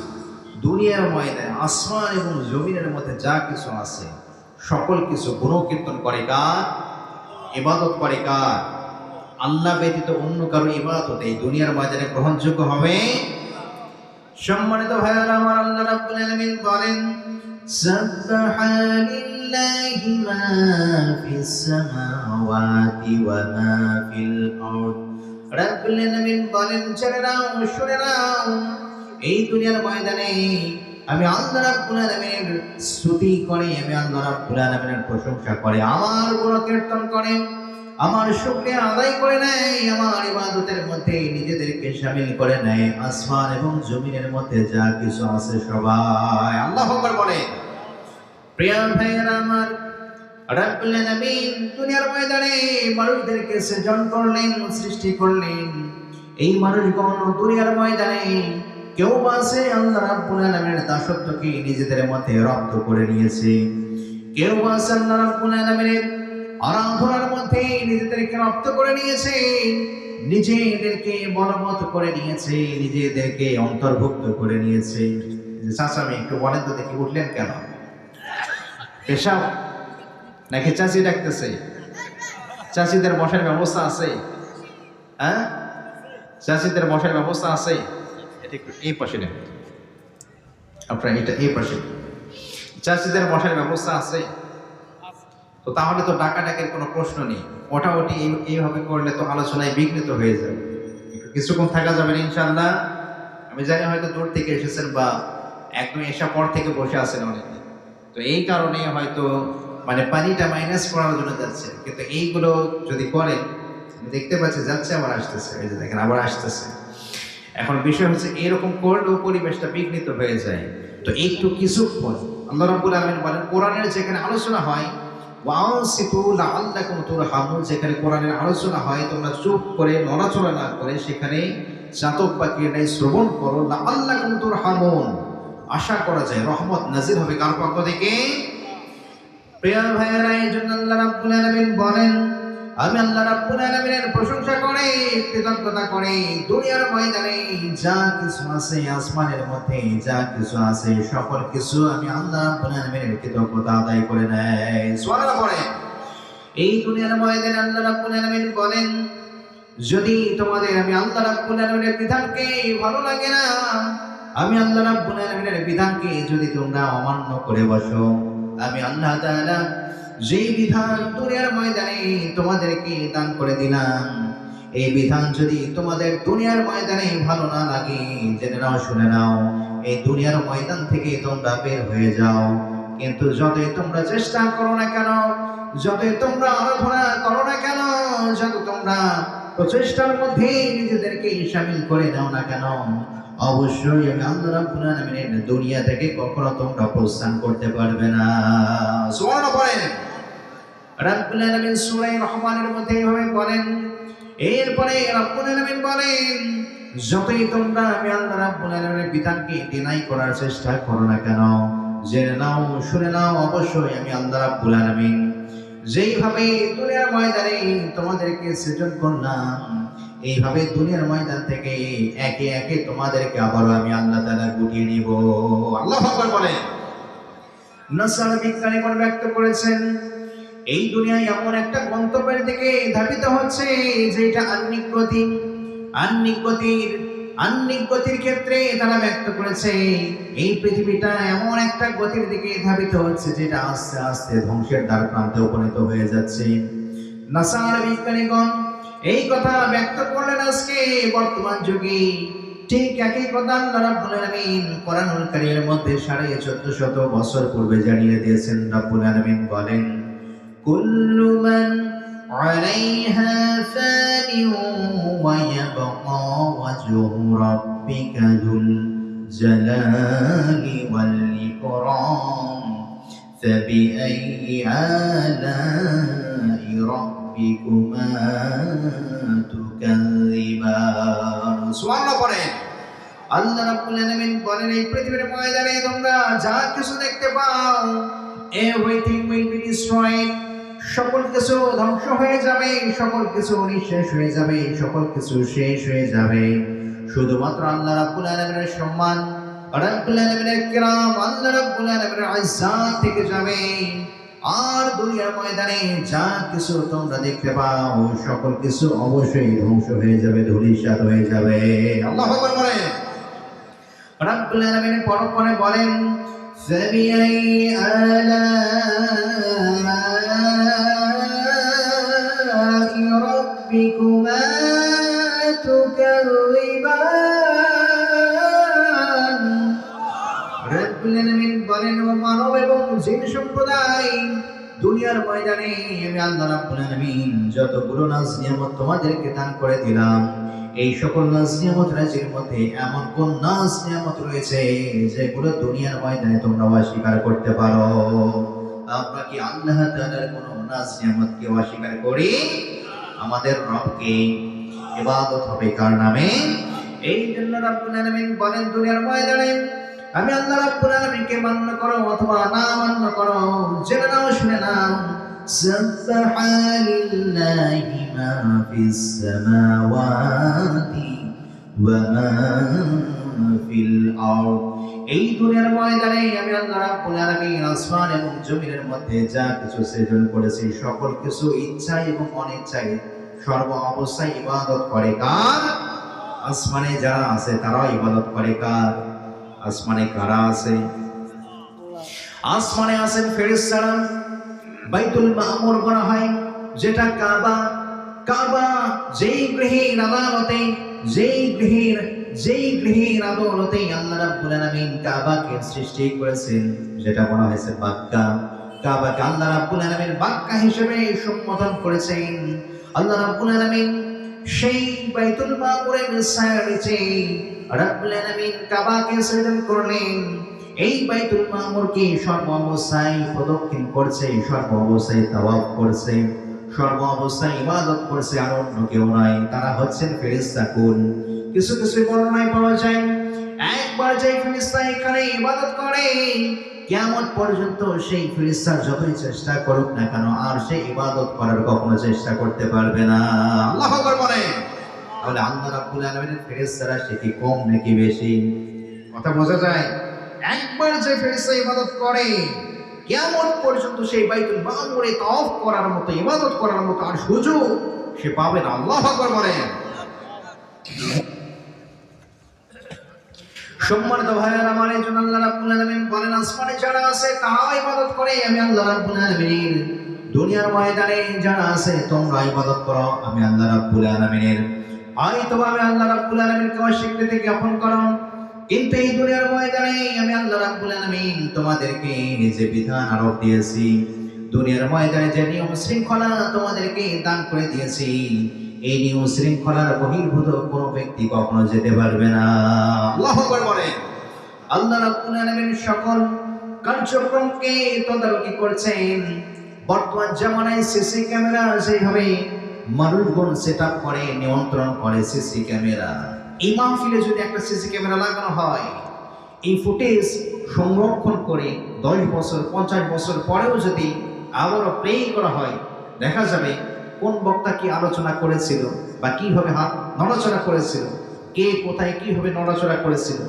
দুনিয়ার ময়দানে আসমান এবং জমিনের মধ্যে যা কিছু আছে, সকল কিছু গুণকীর্তন করে কার? ইবাদত করে কার? আল্লাহ ব্যতীত অন্য কারো ইবাদত এই দুনিয়ার ময়দানে গ্রহণযোগ্য হবে? সম্মানিত ভাইয়েরা আমার, আল্লাহ রাব্বুল আলামিন বলেন সাব্বাহা লিল্লাহি মা ফিস সামাওয়াতি ওয়া মা ফিল আরদ। রাব্বুল আলামিন বলেন, জেনে নাও, শুনে নাও, এই দুনিয়ার ময়দানে আমি আল্লাহ রাব্বুল আলামিনের স্তুতি করে, আমি আল্লাহ রাব্বুল আলামিনের প্রশংসা করে, আমার গুণকীর্তন করে, আমার শুকরিয়া আদায় করে নেয়, আমার ইবাদতের মধ্যে নিজেদেরকে শামিল করে নেয়। আসমান এবং জমিনের মধ্যে যা কিছু আছে সবাই আল্লাহু আকবার বলে। প্রিয় ভাইয়েরা আমার, রাব্বুল আলামিন দুনিয়ার ময়দানে মানুষদেরকে সৃজন করলেন, সৃষ্টি করলেন। এই মানুষগণ দুনিয়ার ময়দানে কেউ আছে আল্লাহ রাব্বুল আলামিনের দাসত্বকে নিজেদের মধ্যে রপ্ত করে নিয়েছে, কেউ আছে আল্লাহ রাব্বুল আলামিনের আরাধনার মধ্যে নিজেদেরকে রপ্ত করে নিয়েছে, নিজেদেরকে বলবৎ করে নিয়েছে, নিজেদেরকে অন্তর্ভুক্ত করে নিয়েছে। চাচা, আমি একটু বলেন তো দেখি, উঠলেন কেন? পেশাব নাকি চাচি ডাকতেছে? চাচিদের বসার ব্যবস্থা আছে? হ্যাঁ, চাচিদের বসার ব্যবস্থা আছে? এটা একটু এই পাশে নেন আপনারা, এটা এই পাশে। চাচিদের বসার ব্যবস্থা আছে? তো তাহলে তো ডাকাডাকির কোনো প্রশ্ন নেই, ওটাওটি এইভাবে করলে তো আলোচনায় বিঘ্নিত হয়ে যাবে। একটু কিছুক্ষণ থাকা যাবে ইনশাআল্লাহ। আমি জানি হয়তো দূর থেকে এসেছেন বা একদম এসা পর থেকে বসে আছেন অনেকে, তো এই কারণে হয়তো মানে পানিটা মাইনাস করার জন্য যাচ্ছে, কিন্তু এইগুলো যদি করেন, দেখতে পাচ্ছি যাচ্ছে আবার আসতেছে, এই যে দেখেন আবার আসতেছে। এখন বিষয় হচ্ছে এরকম করলেও পরিবেশটা বিঘ্নিত হয়ে যায়। তো একটু কিছুক্ষণ আল্লাহ রাব্বুল আলামিন বলেন, কোরআনের যেখানে আলোচনা হয় ওয়ানসিতু লাআল্লাকুম তুরহামুন, যেখানে কোরআনের আলোচনা হয় তোমরা চুপ করে নড়াচড়া না করে সেখানে চাতক পাখির ন্যায় শ্রবণ করো, লাআল্লাকুম তুরহামুন, আশা করা যায় রহমত নাজিল হবে কার পক্ষ থেকে? প্রিয় ভাইয়েরা, এই জন্য আল্লাহ রাব্বুল আলামিন বলেন, আমি আল্লাহ রাব্বুল আলামিনের প্রশংসা করে, কৃতজ্ঞতা করে, দুনিয়ার ময়দানে যা কিছু আছে, আসমানের মধ্যে যা কিছু আছে, সকল কিছু আমি আল্লাহ রাব্বুল আলামিনের কৃতজ্ঞতা আদায় করে নেয়। সুবহানাল্লাহ পড়ে। এই দুনিয়ার ময়দানে আল্লাহ রাব্বুল আলামিন বলেন, যদি তোমাদের আমি আল্লাহ রাব্বুল আলামিনের বিধানকে ভালো লাগে না, আমি আল্লাহ রাব্বুল আলামিনের বিধানকে যদি তোমরা অমান্য করে বসো, আমি আল্লাহ তাআলা যেই বিধান দুনিয়ার ময়দানে তোমাদেরকে দান করে দিলাম, এই বিধান যদি তোমাদের দুনিয়ার ময়দানে ভালো না লাগে, জেনে নাও, শুনে নাও, এই দুনিয়ার ময়দান থেকে তোমরা বের হয়ে যাও। কিন্তু যতই তোমরা চেষ্টা করো না কেন, যতই তোমরা আরাধনা করো না কেন, যত তোমরা প্রচেষ্টার মধ্যে নিজেদেরকে শামিল করে নাও না কেন, অবশ্যই আমি আল্লাহ রাব্বুল আলামিনের দুনিয়া থেকে কখনো তোমরা প্রস্থান করতে পারবে না। সুবহানাল্লাহ পড়েন। রাব্বুল আলামিন সূরা রহমানের মধ্যে এভাবে বলেন, এরপরে রাব্বুল আলামিন বলেন, যতই তোমরা আমি আল্লাহ রাব্বুল আলামিনের বিধানকে ডিনাই করার চেষ্টা করো না কেন, জেনে নাও, শুনে নাও, অবশ্যই আমি আল্লাহ রাব্বুল আলামিন যেইভাবে দুনিয়ার ময়দানে তোমাদেরকে সৃজন করলাম, এইভাবে দুনিয়ার ময়দান থেকে একে একে তোমাদেরকে আবারও আমি আল্লাহ তাআলা গুটিয়ে নিব। আল্লাহু আকবার বলেন। নাসার বিজ্ঞানীগণ ব্যক্ত করেছেন, এই দুনিয়ায় এমন একটা গন্তব্যের দিকে ধাবিত হচ্ছে যেটা আহ্নিক গতি, আহ্নিক গতির ক্ষেত্রে তারা ব্যক্ত করেছে এই পৃথিবীটা এমন একটা গতির দিকে ধাবিত হচ্ছে যেটা আস্তে আস্তে ধ্বংসের দ্বার প্রান্তে উপনীত হয়ে যাচ্ছে। নাসার বিজ্ঞানীগণ এই কথা ব্যক্ত করলেন আজকে বর্তমান যুগে। ঠিক একই কথা আল্লাহ রাব্বুল আলামিন কোরআনুল কারীমের মধ্যে 1450 বছর পূর্বে জানিয়ে দিয়েছেন। রাব্বুল আলামিন বলেন, কুল্লু মান আলাইহা ফানিন ওয়া ইয়াবকা ওয়াজহু রাব্বিকা যুল জালালি ওয়াল ইকরাম ফাবিআইয়ি আলাই রাব্বিকুমা তুকাযিবান। সুবহানাল্লাহ পড়েন। আল্লাহ রাব্বুল আলামিন বলেন, এই পৃথিবীর ময়দানে তোমরা যা কিছু দেখতে পাও, এভরিথিং উইল বি ডিস্ট্রয়েড, সকল কিছু ধ্বংস হয়ে যাবে, সকল কিছু নিঃশেষ হয়ে যাবে, সকল কিছু শেষ হয়ে যাবে। শুধুমাত্র আল্লাহ রাব্বুল আলামিনের সম্মান, রাব্বুল আলামিনের কিরাম, আল্লাহ রাব্বুল আলামিনের ইজ্জত থেকে যাবে। আর দুনিয়ার ময়দানে যা কিছু তোমরা দেখতে পাও, সকল কিছু অবশ্যই ধ্বংস হয়ে যাবে, ধূলিসাৎ হয়ে যাবে। আল্লাহু আকবার বলেন। রাব্বুল আলামিন পরপরে বলেন, ফাবিআইয়ি আলাই রাব্বিকুমা তুকাযিবান। রাব্বুল আলামিন বলেন, ও মানব এবং জিন সম্প্রদায়, দুনিয়ার ময়দানে আমি আল্লাহ রাব্বুল আলামিন যতগুলো নাজ নিয়ামত তোমাদেরকে দান করে দিলাম, এই সকল নাজ নিয়ামত রাজির মধ্যে এমন কোন নাজ নিয়ামত রয়েছে যেগুলো দুনিয়ার ময়দানে তোমরা অস্বীকার করতে পারো? আমরা কি আল্লাহ তাআলার কোন নাজ নিয়ামতকে অস্বীকার করি? আমাদের রবকে ইবাদত হবে কার নামে? এই জন্য রাব্বুল আলামিন বলেন, দুনিয়ার ময়দানে আমি আল্লাহ রাব্বুল আলামিনকে মান্য করো অথবা না মান্য করো, জেনে নাও, শুনে নাও, সাব্বাহা লিল্লাহি মা ফিস সামাওয়াতি ওয়া মা ফিল আরদ। এই দুনিয়ার ময়দানে আমি আল্লাহ রাব্বুল আলামিন আসমান এবং জমিনের মধ্যে যা কিছু সৃজন করেছি, সকল কিছু ইচ্ছায় এবং অনিচ্ছায় সর্ব অবস্থায় ইবাদত করে কার? আসমানে যারা আছে তারাও ইবাদত করে কার? আসমানে কারা আছে? আসমানে আছেন ফেরেশতারা। বাইতুল মামুর বলা হয়, যেটা কাবা। কাবা যেই গৃহের আদালতে, যেই গৃহের আদালতে আল্লাহ রাব্বুল আলামিন কাবাকে সৃষ্টি করেছেন, যেটা বলা হয়েছে বাক্কা। কাবাকে আল্লাহ রাব্বুল আলামিন বাক্কা হিসেবে সম্বোধন করেছেন। আল্লাহ রাব্বুল আলামিন সেই বাইতুল মামুরের ছায়ার নিচে রাব্বুল আলামিন কাবাকে সৃজন করলেন। এই বাইতুল মামুরকে সর্ব অবস্থায় প্রদক্ষিণ করছে, সর্ব অবস্থায় তাওয়াফ করছে, সর্ব অবস্থায় ইবাদত করছে, আর অন্য কেউ নয়, তারা হচ্ছেন ফেরেশতাকুন। কিছু কিছু বর্ণনায় পাওয়া যায়, একবার যে ফেরেশতা এখানে ইবাদত করে, কিয়ামত পর্যন্ত সেই ফেরেশতা যতই চেষ্টা করুক না কেন, আর সেই ইবাদত করার কখনো চেষ্টা করতে পারবে না। আল্লাহু আকবার বলেন। তাহলে আল্লাহ রাব্বুল আলামিনের ফেরেশতারা সে কি কম নাকি বেশি? কথা বোঝা যায়? একবার যে ফেরেশতা ইবাদত করে, কিয়ামত পর্যন্ত সেই বাইতুল মামুরে তাওয়াফ করার মতো, ইবাদত করার মতো আর সুযোগ সে পাবে না। আল্লাহু আকবার বলেন। সম্মানিত ভাইয়েরা আমার, এই জন্য আল্লাহ রাব্বুল আলামিন বলেন, আসমানে যারা আছে তারাও ইবাদত করে আমি আল্লাহ রাব্বুল আলামিনের। দুনিয়ার ময়দানে যারা আছে তোমরা ইবাদত করো আমি আল্লাহ রাব্বুল আলামিনের। হয়তো আমি আল্লাহ রাব্বুল আলামিনকে অস্বীকৃতি জ্ঞাপন করো, কিন্তু এই দুনিয়ার ময়দানে আমি আল্লাহ রাব্বুল আলামিন তোমাদেরকে যে বিধান আরোপ দিয়েছি, দুনিয়ার ময়দানে যে নিয়ম শৃঙ্খলা তোমাদেরকে দান করে দিয়েছি, এই নিয়ম শৃঙ্খলার বহির্ভূত কোনো ব্যক্তি কখনো যেতে পারবে না। আল্লাহু আকবার বলেন। আল্লাহ রাব্বুল আলামিন সকল কার্যক্রমকে তদারকি করছেন। বর্তমান জামানায় সিসি ক্যামেরা যেভাবে মানুষগণ সেটআপ করে, নিয়ন্ত্রণ করে সিসি ক্যামেরা, এই মাহফিলে যদি একটা সিসি ক্যামেরা লাগানো হয়, এই ফুটেজ সংরক্ষণ করে 10 বছর 50 বছর পরেও যদি আবারও প্লে করা হয়, দেখা যাবে কোন বক্তা কি আলোচনা করেছিল বা কিভাবে হাত নড়াচড়া করেছিল, কে কোথায় কিভাবে নড়াচড়া করেছিল,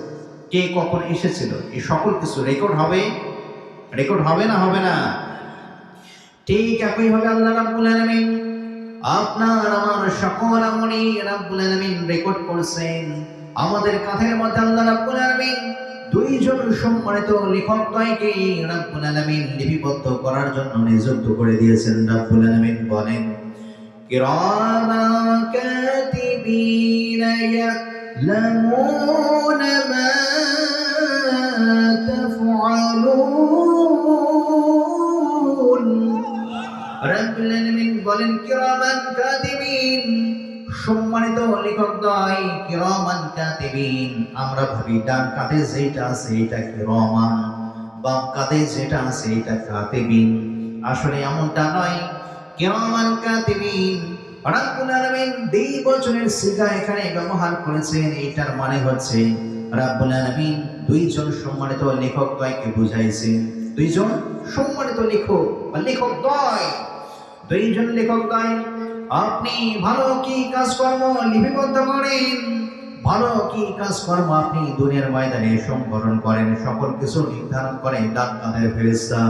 কে কখন এসেছিল, এই সকল কিছু রেকর্ড হবে। রেকর্ড হবে না? হবে না? ঠিক একইভাবে আল্লাহ রাব্বুল আলামিন আপনার আমার সকল আমলি রাব্বুল আলামিন রেকর্ড করছেন। আমাদের কাঁধের মধ্যে আল্লাহ রাব্বুল আলামিন দুইজন সম্মানিত লেখকদ্বয়কে রাব্বুল আলামিন লিপিবদ্ধ করার জন্য নিযুক্ত করে দিয়েছেন। রাব্বুল আলামিন বলেন, কিরামা কাতিবিনা ইয়ালামুনা মা তাফআলুন। রাব্বুল আলামিন বলেন, কিরামান কাতিবিন, সম্মানিত লেখকদ্বয় কিরামান কাতিবিন, আমরা ভাবি ডান কাঁধে যেটা আছে এটা কিরামান, বাম কাঁধে যেটা আছে এটা কাতিবিন। আসলে এমনটা নয়। কিরামান কাতিবিন রাব্বুল আলামিন দ্বিবচনের সিগা এখানে ব্যবহার করেছেন। এটার মানে হচ্ছে রাব্বুল আলামিন দুইজন সম্মানিত লেখকদ্বয়কে বুঝাইছেন। দুইজন সম্মানিত লেখক বা লেখকদ্বয়, দুইজন লেখকদ্বয়। আপনি ভালো কি কাজকর্ম লিপিবদ্ধ করেন, ভালো কি কাজকর্ম আপনি দুনিয়ার ময়দানে সংগঠন করেন, সকল কিছু নির্ধারণ করেন ডান কাঁধের ফেরেশতা।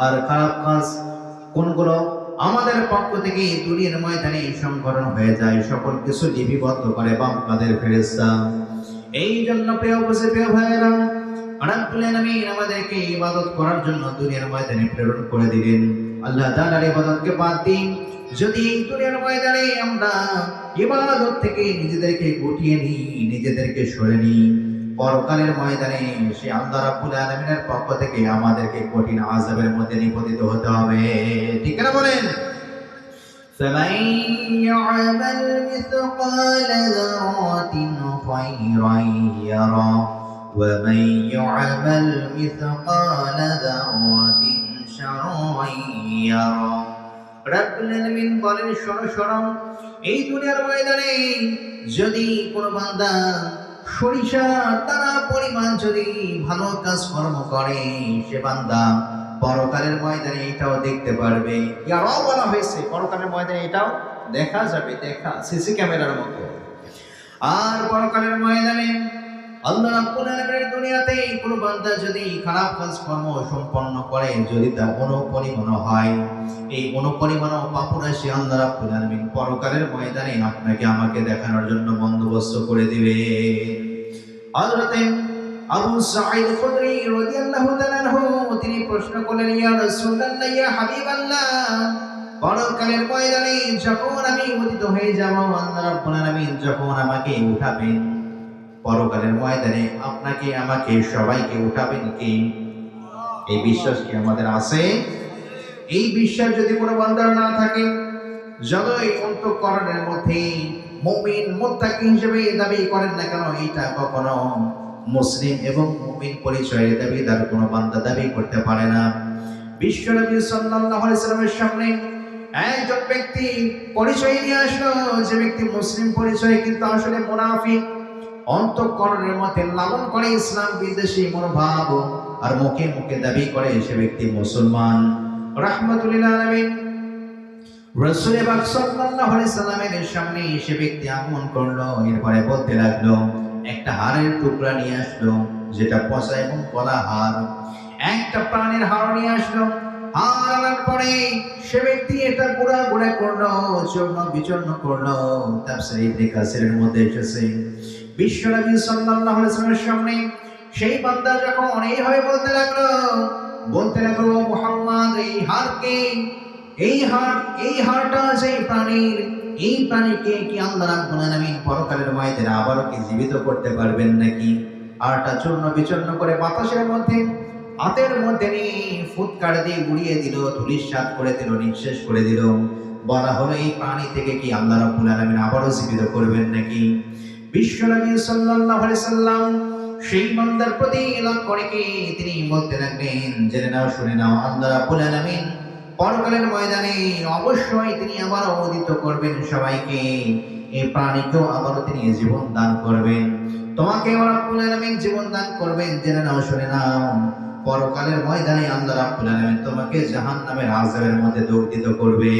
আর খারাপ কাজ কোনগুলো আমাদের পক্ষ থেকে দুনিয়ার ময়দানে সংগঠন হয়ে যায়, সকল কিছু লিপিবদ্ধ করে বাম কাঁধের ফেরেশতা। এই জন্য প্রিয় বুঝে প্রিয় ভাইয়েরা, রাব্বুল আলামিন আমাদেরকে ইবাদত করার জন্য দুনিয়ার ময়দানে প্রেরণ করে দিলেন। আল্লাহ তাআলার ইবাদতকে বাদ দিন যদি এই দুনিয়ার ময়দানে আমরা ইবাদত থেকে নিজেদেরকে গুটিয়ে নিই, নিজেদেরকে সরে নিই, পরকালের ময়দানে সে আল্লাহ রাব্বুল আলামিনের পক্ষ থেকে আমাদেরকে কঠিন আযাবের মধ্যে নিপতিত হতে হবে। ঠিক না বলেন? فمن يعمل مثقال ذرة خيرا يره ومن يعمل مثقال ذرة شرا يره। রাব্বুল আলামিন বলেন, শোনো শোনো, এই দুনিয়ার ময়দানে যদি কোনো বান্দা সরিষা দানা পরিমাণ যদি ভালো কাজ কর্ম করে, সে বান্দা পরকালের ময়দানে এটাও দেখতে পারবে। ইয়ারাও বলা হয়েছে, পরকালের ময়দানে এটাও দেখা যাবে, দেখা সিসি ক্যামেরার মতো। আর পরকালের ময়দানে আল্লাহ রাব্বুল আলামিনের দুনিয়াতে কোনো বান্দা যদি খারাপ কাজ কর্ম সম্পন্ন করে, যদি তা অনুপরিমাণ হয়, এই অনুপরিমাণ পাপরাশি আল্লাহ রাব্বুল আলামিন পরকালের ময়দানে আপনাকে আমাকে দেখানোর জন্য বন্দোবস্ত করে দিবে। হযরত আবু সাঈদ খুদরি রাদিয়াল্লাহু তাআলা আনহু তিনি প্রশ্ন করলেন, ইয়া রাসূলুল্লাহ, ইয়া হাবিবাল্লাহ, পরকালের ময়দানে যখন আমি উদিত হয়ে যাব, আল্লাহ রাব্বুল আলামিন যখন আমাকে উঠাবেন, পরকালের ময়দানে আপনাকে আমাকে সবাইকে উঠাবেন কি? এই বিশ্বাস কি আমাদের আছে? এই বিশ্বাস যদি কোনো বান্দার না থাকে, যতই অন্তঃকরণের মধ্যে মুমিন মুত্তাকি হিসেবে দাবি করেন না কেন, এটা কখনো মুসলিম এবং মুমিন পরিচয়ের দাবিদার কোনো বান্দা দাবি করতে পারে না। বিশ্বনবী সাল্লাল্লাহু আলাইহি সাল্লামের সামনে একজন ব্যক্তি পরিচয় নিয়ে আসলো, যে ব্যক্তি মুসলিম পরিচয় কিন্তু আসলে মুনাফিক, অন্তঃকরণের মধ্যে লালন করে ইসলাম বিদ্বেষী মনোভাব, আর মুখে মুখে দাবি করে সে ব্যক্তি মুসলমান। রাহমাতুল লিল আলামিন রাসূল পাক সাল্লাল্লাহু আলাইহি সাল্লামের সামনে সে ব্যক্তি আগমন করলো, এরপরে বলতে লাগলো, একটা হাড়ের টুকরা নিয়ে আসলো, যেটা পচা এবং কলা হাড়, একটা প্রাণীর হাড় নিয়ে আসলো। হাড় আনার পরে সে ব্যক্তি এটা গুড়া গুড়া করলো, চূর্ণ বিচূর্ণ করলো। তাফসীর ইবনে কাসিরের মধ্যে এসেছে, বিশ্বনবী সাল্লাল্লাহু আলাইহি ওয়াসাল্লামের সামনে সেই বান্দা যখন এইভাবে বলতে লাগলো, মুহাম্মদ, এই হাড়টা সেই প্রাণীর, এই প্রাণীকে কি আল্লাহ রাব্বুল আলামিন পরকালের ময়দানে আবারও কি জীবিত করতে পারবেন নাকি? হাড়টা চূর্ণ বিচূর্ণ করে বাতাসের মধ্যে হাতের মধ্যে নিয়ে ফুৎকার দিয়ে উড়িয়ে দিল, ধূলিসাৎ করে দিল, নিঃশেষ করে দিল। বলা হলো, এই প্রাণী থেকে কি আল্লাহ রাব্বুল আলামিন আবারও জীবিত করবেন নাকি? বিশ্বনবী সাল্লাল্লাহু আলাইহি সাল্লাম সেই বান্দার প্রতি লক্ষ্য রেখে তিনি বলতে লাগলেন, জেনে নাও, শুনে নাও, আল্লাহ রাব্বুল আলামিন পরকালের ময়দানে অবশ্যই তিনি আবারও উদিত করবেন সবাইকে, এই প্রাণীকেও আবারও তিনি জীবন দান করবেন, তোমাকে রাব্বুল আলামিন জীবন দান করবেন। জেনে নাও, শুনে নাও, পরকালের ময়দানে আল্লাহ রাব্বুল আলামিন তোমাকে জাহান্নামের আযাবের মধ্যে দগ্ধিত করবে।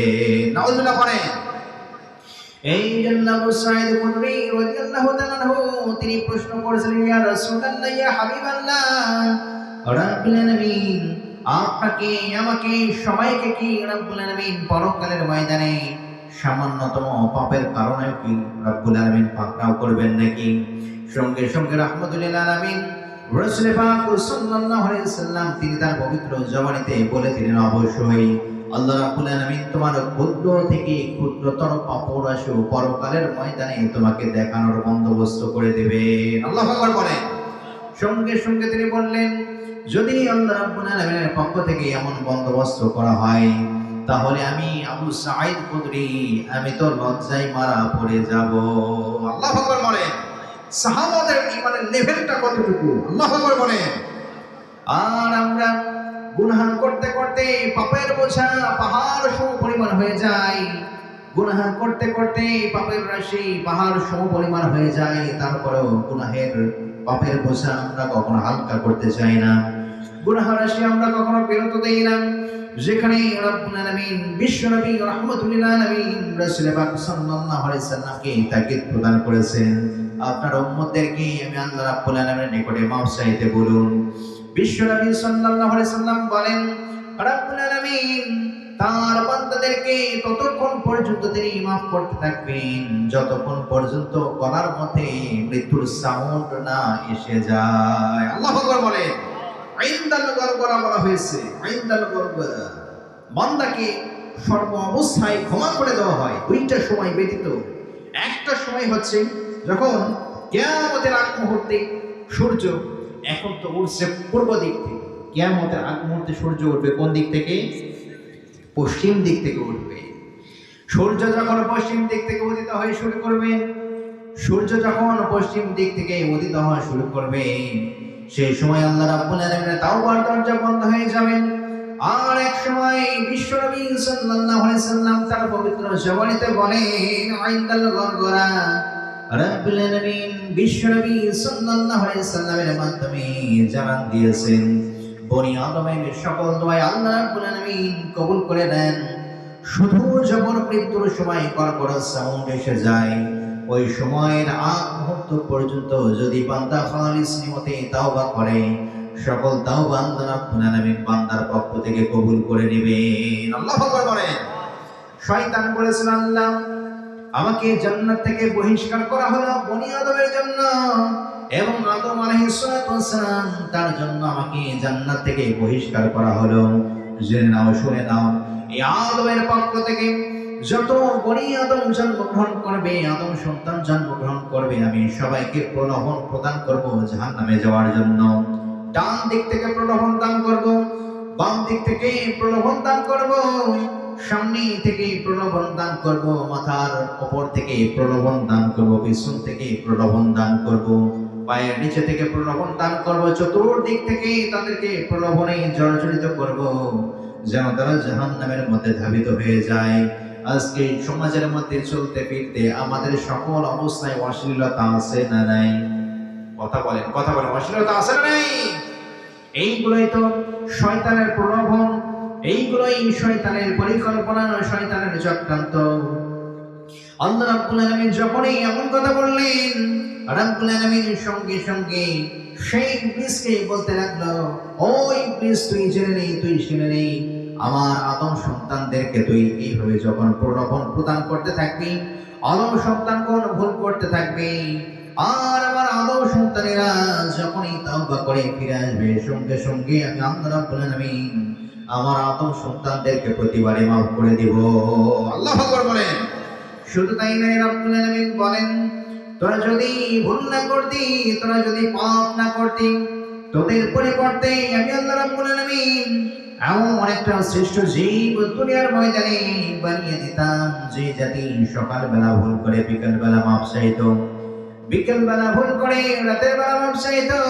নাউযুবিল্লাহ করেন। এই জন্য আবু সাঈদ খুদরি রাদিয়াল্লাহু তাআলা আনহু তিনি প্রশ্ন করেছিলেন, ইয়া রাসূলুল্লাহ, ইয়া হাবিবাল্লাহ, রাব্বুল আলামিন আপনাকে আমাকে সবাইকে কি রাব্বুল আলামিন পরকালের ময়দানে সামান্যতম পাপের কারণে কি রাব্বুল আলামিন পাকড়াও করবেন নাকি? সঙ্গে সঙ্গে রাহমাতুল লিল আলামিন রাসূল পাক সাল্লাল্লাহু আলাইহি ওয়াসাল্লাম তিনি তার পবিত্র জবানিতে বলে দিলেন, অবশ্যই আল্লাহ রাব্বুল আলামিন তোমার ক্ষুদ্র থেকে ক্ষুদ্রতর পাপরাশি পরকালের ময়দানে তোমাকে দেখানোর বন্দোবস্ত করে দেবেন। আল্লাহু আকবার বলেন। সঙ্গে সঙ্গে তিনি বললেন, যদি আল্লাহ রাব্বুল আলামিনের পক্ষ থেকে এমন বন্দোবস্ত করা হয়, তাহলে আমি আবু সাঈদ খুদরি আমি তো লজ্জায় মারা পড়ে যাব। আল্লাহু আকবার বলেন। সাহাবাদের ঈমানের লেভেলটা কতটুকু, আল্লাহু আকবার বলেন। আর আমরা গুনাহ করতে করতে পাপের বোঝা পাহাড় সম পরিমাণ হয়ে যায়, গুনাহ করতে করতে পাপের রাশি পাহাড় সম পরিমাণ হয়ে যায়, তারপরেও গুনাহের পাপের বোঝা আমরা কখনো হালকা করতে চাই না, গুনাহ রাশি আমরা কখনো বিরত দেই না। যেখানে রব্বুল আলামিন বিশ্বনবী রাহমাতুল আলামিন রাসূল পাক সাল্লাল্লাহু আলাইহি সাল্লামকে তাকিদ প্রদান করেছেন, আপনার উম্মতদেরকে আমি আল্লাহ রাব্বুল আলামিনের নিকটে মাফ চাইতে বলুন। বিশ্বনবী সাল্লাল্লাহু আলাইহি সাল্লাম বলেন, রব্বুল আলামিন তার বান্দাদেরকে ততক্ষণ পর্যন্ত তিনি মাফ করতে থাকবেন যতক্ষণ পর্যন্ত গলার মধ্যে মৃত্যুর সাউন্ড না এসে যায়। আল্লাহু আকবার বলেন। আইন্দাল গরগরা বলা হয়েছে, আইন্দাল গরগরা বান্দাকে সর্ব অবস্থায় ক্ষমা করে দেওয়া হয় দুইটা সময় ব্যতীত। একটা সময় হচ্ছে যখন কিয়ামতের আগ মুহূর্তে সূর্য এখন তো উঠছে পূর্ব দিক থেকে, কিয়ামতের আগ মুহূর্তে সূর্য উঠবে কোন দিক থেকে? পশ্চিম দিক থেকে উঠবে। সূর্য যখন পশ্চিম দিক থেকে উদিত হয়ে শুরু করবে, সূর্য যখন পশ্চিম দিক থেকে উদিত হওয়া শুরু করবে, সেই সময় আল্লাহ রাব্বুল আলামিনের তাওবার দরজা বন্ধ হয়ে যাবে। আর এক সময় বিশ্বনবী সাল্লাল্লাহু আলাইহি সাল্লাম তার পবিত্র জবানিতে বলেন, আইন্দাল গরগরা রাব্বুল আলামিন বিশ্বনবী সাল্লাল্লাহু আলাইহি সাল্লামের মাধ্যমে জানান দিয়েছেন, বনি আদমের সকল দোয়া আল্লাহ রাব্বুল আলামিন কবুল করে নেন। শুধু যখন মৃত্যুর সময় কড়কড় সাউন্ড এসে যায়, ওই সময়ের আগ মুহূর্ত পর্যন্ত যদি বান্দা খালিস নিয়তে তাওবা করে, সকল তাওবা আল্লাহ রাব্বুল আলামিন বান্দার পক্ষ থেকে কবুল করে নেবেন। আল্লাহু আকবার বলেন। শয়তান বলেছিল, আল্লাহ আমাকে জান্নাত থেকে বহিষ্কার করা হলো বনি আদমের জন্য, এবং আদম আলাইহিস সালাতু ওয়াস সালাম তার জন্য আমাকে জান্নাত থেকে বহিষ্কার করা হলো। জেনে নাও, শুনে নাও, এই আদমের পক্ষ থেকে যত বনি আদম জন্মগ্রহণ করবে, আদম সন্তান জন্মগ্রহণ করবে, আমি সবাইকে প্রলোভন প্রদান করব জাহান্নামে যাওয়ার জন্য। ডান দিক থেকে প্রলোভন দান করব, বাম দিক থেকে প্রলোভন দান করব, সামনে থেকে প্রলোভন দান করব, মাথার উপর থেকে প্রলোভন দান করব, পিছন থেকে প্রলোভন দান করব, পায়ের নিচে থেকে প্রলোভন দান করব, চতুর্দিক থেকে তাদেরকে প্রলোভনে জর্জরিত করব, যেন তারা জাহান্নামের মধ্যে ধাবিত হয়ে যায়। আজকে সমাজের মধ্যে চলতে ফিরতে আমাদের সকল অবস্থায় অশ্লীলতা আছে না নাই? কথা বলেন, কথা বলেন, অশ্লীলতা আছে না নাই? এইগুলোই তো শয়তানের প্রলোভন, এইগুলোই শয়তানের পরিকল্পনা, শয়তানের চক্রান্ত। আল্লাহ রাব্বুল আলামিন যখনই এমন কথা বললেন, রাব্বুল আলামিন সঙ্গে সঙ্গে সেই ইবলিসকে বলতে লাগলো, ও ইবলিস তুই জেনে নেই, তুই শুনে নেই, আমার আদম সন্তানদেরকে তুই এইভাবে যখন প্রলোভন প্রদান করতে থাকবি, আদম সন্তানগণ ভুল করতে থাকবে, আর আমার আদম সন্তানেরা যখনই তাওবা করে ফিরে আসবে, সঙ্গে সঙ্গে আমি আল্লাহ রাব্বুল আলামিন আমার আদম সন্তানদেরকে প্রতিবারে মাফ করে দিব। আল্লাহু আকবার বলেন। শুধু তাই নয়, রাব্বুল আলামিন বলেন, তোরা যদি ভুল না করতি, তোরা যদি পাপ না করতি, তোদের পরিবর্তে আমি আল্লাহ রাব্বুল আলামিন এমন একটা শ্রেষ্ঠ জীব দুনিয়ার ময়দানে বানিয়ে দিতাম, যে জাতি সকালবেলা ভুল করে বিকেলবেলা মাপ চাইতো, বিকেলবেলা ভুল করে রাতের বেলা মাপ চাইতো,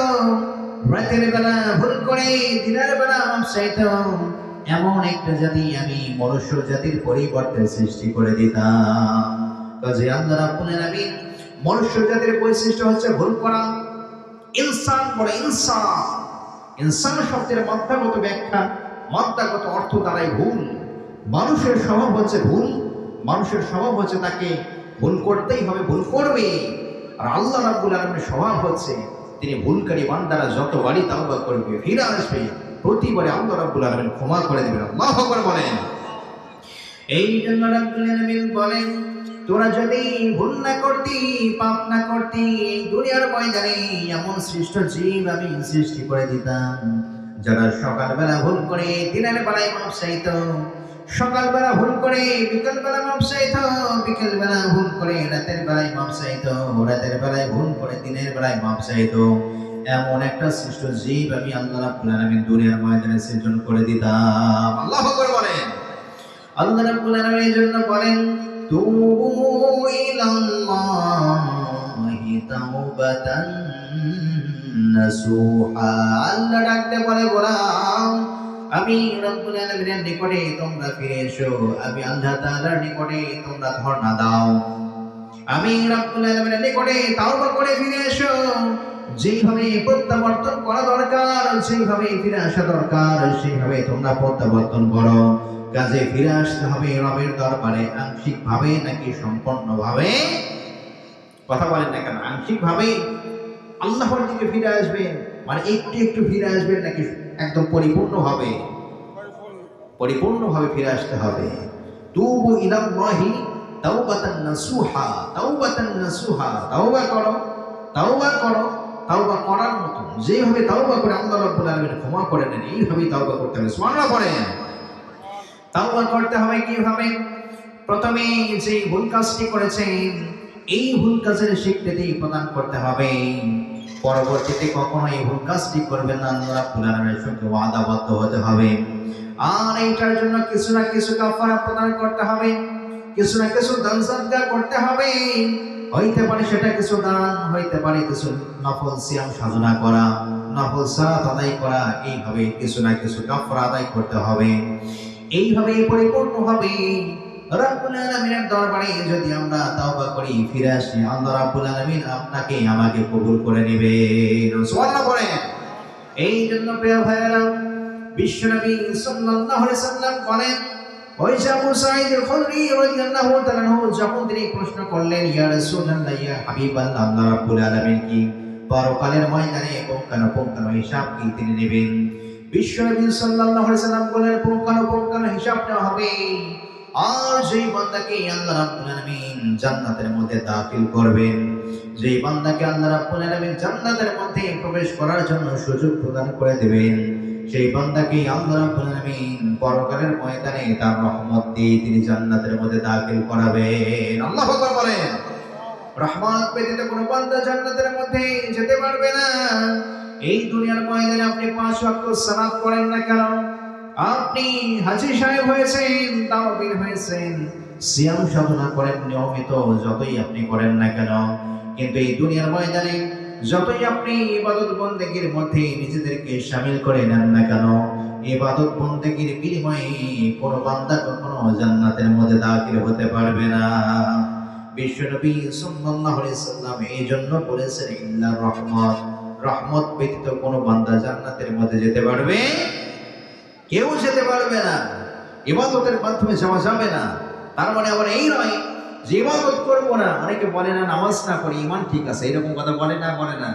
রাতের বেলা ভুল করে দিনের বেলা মাপ চাইতো। এমন একটা জাতি আমি মনুষ্য জাতির পরিবর্তে সৃষ্টি করে দিতাম। কাজে আল্লাহ রাব্বুল আলামিন মনুষ্য জাতির বৈশিষ্ট্য হচ্ছে ভুল করা। ইনসান বলে ইনসান, ইনসান শব্দের মাত্রাগত ব্যাখ্যা, মাত্রাগত অর্থ দ্বারাই ভুল। মানুষের স্বভাব হচ্ছে ভুল, মানুষের স্বভাব হচ্ছে তাকে ভুল করতেই হবে, ভুল করবে। আর আল্লাহ রাব্বুল আলামিনের স্বভাব হচ্ছে তিনি ভুলকারী বান্দারা যতবারই তাওবা করবে, ফিরে আসবে, প্রতিবারে আল্লাহ রাব্বুল আলামিন ক্ষমা করে দিবেন। আল্লাহু আকবার বলেন। এই জন্য রাব্বুল আলামিন বলেন, তোরা যদি ভুল না করতি, পাপ না করতি, এই দুনিয়ার ময়দানে এমন শ্রেষ্ঠ জীব আমি সৃষ্টি করে দিতাম, যারা সকালবেলা ভুল করে দিনের বেলায় মাপ চাইতো, সকালবেলা ভুল করে বিকেলবেলা মাপ চাইতো, বিকেলবেলা ভুল করে রাতের বেলায় মাপ চাইতো, রাতের বেলায় ভুল করে দিনের বেলায় মাপ চাইতো। এমন একটা শ্রেষ্ঠ জীব আমি আল্লাহ রাব্বুল আলামিন দুনিয়ার ময়দানে সৃজন করে দিতাম। আল্লাহু আকবার বলেন। আল্লাহ রাব্বুল আলামিন এই জন্য বলেন তুবু ইলাল্লাহি তাওবাতান নাসুহা। আল্লাহ ডাকতে বলে গোলাম আমি রব্বুল আলামিনের নিকটে তোমরা ফিরে এসো, আমি আল্লাহ তাআলার নিকটে তোমরা ধর্ণা দাও, আমি রব্বুল আলামিনের নিকটে তাওবা করে ফিরে এসো। যেভাবে প্রত্যাবর্তন করা দরকার, যেভাবে ফিরে আসা দরকার, সেইভাবে তোমরা প্রত্যাবর্তন করো। কাজে ফিরে আসতে হবে রবের দরবারে আংশিক ভাবে নাকি সম্পূর্ণভাবে? কথা বলেন না কেন? আংশিক ভাবে আল্লাহর দিকে ফিরে আসবেন, মানে একটু একটু ফিরে আসবেন নাকি একদম পরিপূর্ণভাবে? পরিপূর্ণভাবে ফিরে আসতে হবে। তুবু ইলাল্লাহি তাওবাতান নাসুহা, তাওবাতান নাসুহা। তাওবা করো, তাওবা করো, তাওবা করার মতো যেভাবে তাওবা করে আল্লাহ রাব্বুল আলামিন ক্ষমা করে নেন, এইভাবেই তাওবা করতে হবে। সুবহানাল্লাহ পড়েন। তাওবা করতে হবে কিভাবে? প্রথমে যে ভুল কাজটি করেছেন এই ভুল কাজের স্বীকৃতি প্রদান করতে হবে। পরবর্তীতে কখনো এই ভুল কাজটি করবেন না, আল্লাহ রাব্বুল আলামিনের সঙ্গে ওয়াদাবদ্ধ হতে হবে। আর এইটার জন্য কিছু না কিছু কাফারা প্রদান করতে হবে, কিছু না কিছু দান সাদকা করতে হবে। হইতে পারে সেটা কিছু দান, হইতে পারে কিছু নফল সিয়াম সাধনা করা, নফল সালাত আদায় করা, এইভাবে কিছু না কিছু কাফারা আদায় করতে হবে। এইভাবে পরিপূর্ণভাবে রব্বুল আলামিনের দরবারে যদি আমরা তাওবা করি, ফিরে আসি, আল্লাহ রাব্বুল আলামিন আপনাকে আমাকে কবুল করে নেবেন। সুবহানাল্লাহ পড়েন। এই জন্য প্রিয় ভাইয়েরা, বিশ্বনবী সাল্লাল্লাহু আলাইহি সাল্লাম বলেন, ওই আবু সাঈদ আল-খুদরি রাদিয়াল্লাহু তাআলা আনহু যখন তিনি প্রশ্ন করলেন, ইয়া রাসূলুল্লাহ, ইয়া হাবিবাল্লাহ, আল্লাহ রাব্বুল আলামিন কি পরকালের ময়দানে পুঙ্খানুপুঙ্খানু হিসাব কি তিনি নেবেন? বিশ্বনবী সাল্লাল্লাহু আলাইহি সাল্লাম বলেন, পুঙ্খানুপুঙ্খানু হিসাব নেওয়া হবে। আর যেই বান্দাকে আল্লাহ রাব্বুল আলামিন জান্নাতের মধ্যে দাখিল করবেন, যেই বান্দাকে আল্লাহ রাব্বুল আলামিন জান্নাতের মধ্যে প্রবেশ করার জন্য সুযোগ প্রদান করে দেবেন, সেই বান্দাকে আল্লাহ রাব্বুল আলামিন পরকালের ময়দানে তার রহমত দিয়ে তিনি জান্নাতের মধ্যে দাখিল করাবেন। আল্লাহু আকবার বলেন। রহমত ব্যতীত কোনো বান্দা জান্নাতের মধ্যে যেতে পারবে না। এই দুনিয়ার ময়দানে আপনি 5 ওয়াক্ত সালাত পড়েন না কেন, আপনি হাজী সাহেব হয়েছেন, তাওবীর হয়েছেন, সিয়াম সাধনা করেন নিয়মিত, যতই আপনি করেন না কেন, কিন্তু এই দুনিয়ার ময়দানে যতই আপনি ইবাদত বন্দেগীর মধ্যে নিজেদেরকে শামিল করে নেন না কেন, ইবাদত বন্দেগীর বিনিময়ে কোনো বান্দা কখনো জান্নাতের মধ্যে দাখিল হতে পারবে না। বিশ্বনবী সাল্লাল্লাহু আলাইহি সাল্লাম এই জন্য বলেছেন, ইল্লা রহমত, রহমত ব্যতীত কোনো বান্দা জান্নাতের মধ্যে যেতে পারবে? কেউ যেতে পারবে না। ইবাদতের মাধ্যমে যাওয়া যাবে না। তার মানে আবার এই নয় যে ইবাদত করবো না। অনেকে বলে না, নামাজ না পড়ি ঈমান ঠিক আছে, এরকম কথা বলে না, বলে না,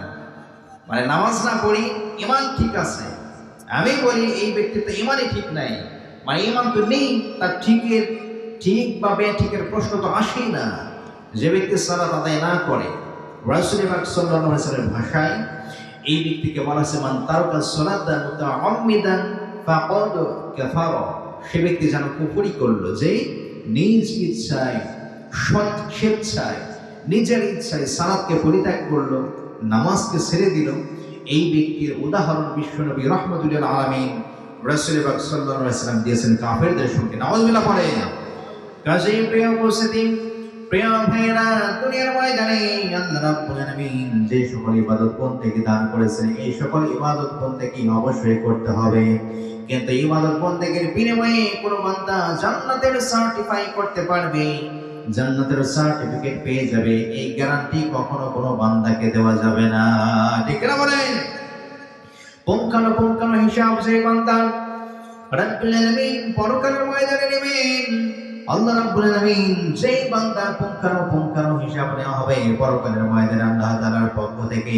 মানে নামাজ না পড়ি ঈমান ঠিক আছে। আমি বলি এই ব্যক্তি তো ঈমানই ঠিক নাই, মানে ঈমান তো নেই, তার ঠিক বা বেঠিকের প্রশ্ন তো আসেই না। যে ব্যক্তি সালাত আদায় না করে, রাসূল পাক সাল্লাল্লাহু আলাইহি ওয়াসাল্লামের ভাষায় এই ব্যক্তিকে বলা হয়েছে, মান তারাকা সালাতা মুতাআম্মিদান ফাকাদ কাফারা। সে ব্যক্তি যেন কুফরি করলো, যে নিজ ইচ্ছায়, স্বেচ্ছায়, নিজের ইচ্ছায় সালাতকে পরিত্যাগ করলো, নামাজকে ছেড়ে দিল। এই ব্যক্তির উদাহরণ বিশ্বনবী রাহমাতুল লিল আলামিন রাসূল পাক সাল্লাল্লাহু আলাইহি ওয়াসাল্লাম দিয়েছেন কাফেরদের সঙ্গে। নাউযুবিল্লাহ পড়ে। কাজেই প্রিয় উপস্থিতি, প্রিয় ভাইয়েরা, দুনিয়ার ময়দানে আল্লাহ রাব্বুল আলামিন যে সকল ইবাদত বন্দেগী দান করেছেন, এই সকল ইবাদত বন্দেগী অবশ্যই করতে হবে। কিন্তু ইবাদত বন্দেগীর বিনিময়ে কোনো বান্দা জান্নাতের সার্টিফাই করতে পারবে, জান্নাতের সার্টিফিকেট পেয়ে যাবে, এই গ্যারান্টি কখনো কোনো বান্দাকে দেওয়া যাবে না। ঠিক না বলেন? পুঙ্খানুপুঙ্খানু হিসাব যে বান্দা রাব্বুল আলামিন পরকালের ময়দানে নেবেন, আল্লাহ রাব্বুল আলামিন যেই বান্দার পুঙ্খানুপুঙ্খানু হিসাব নেওয়া হবে পরকালের ময়দানে আল্লাহ তাআলার পক্ষ থেকে,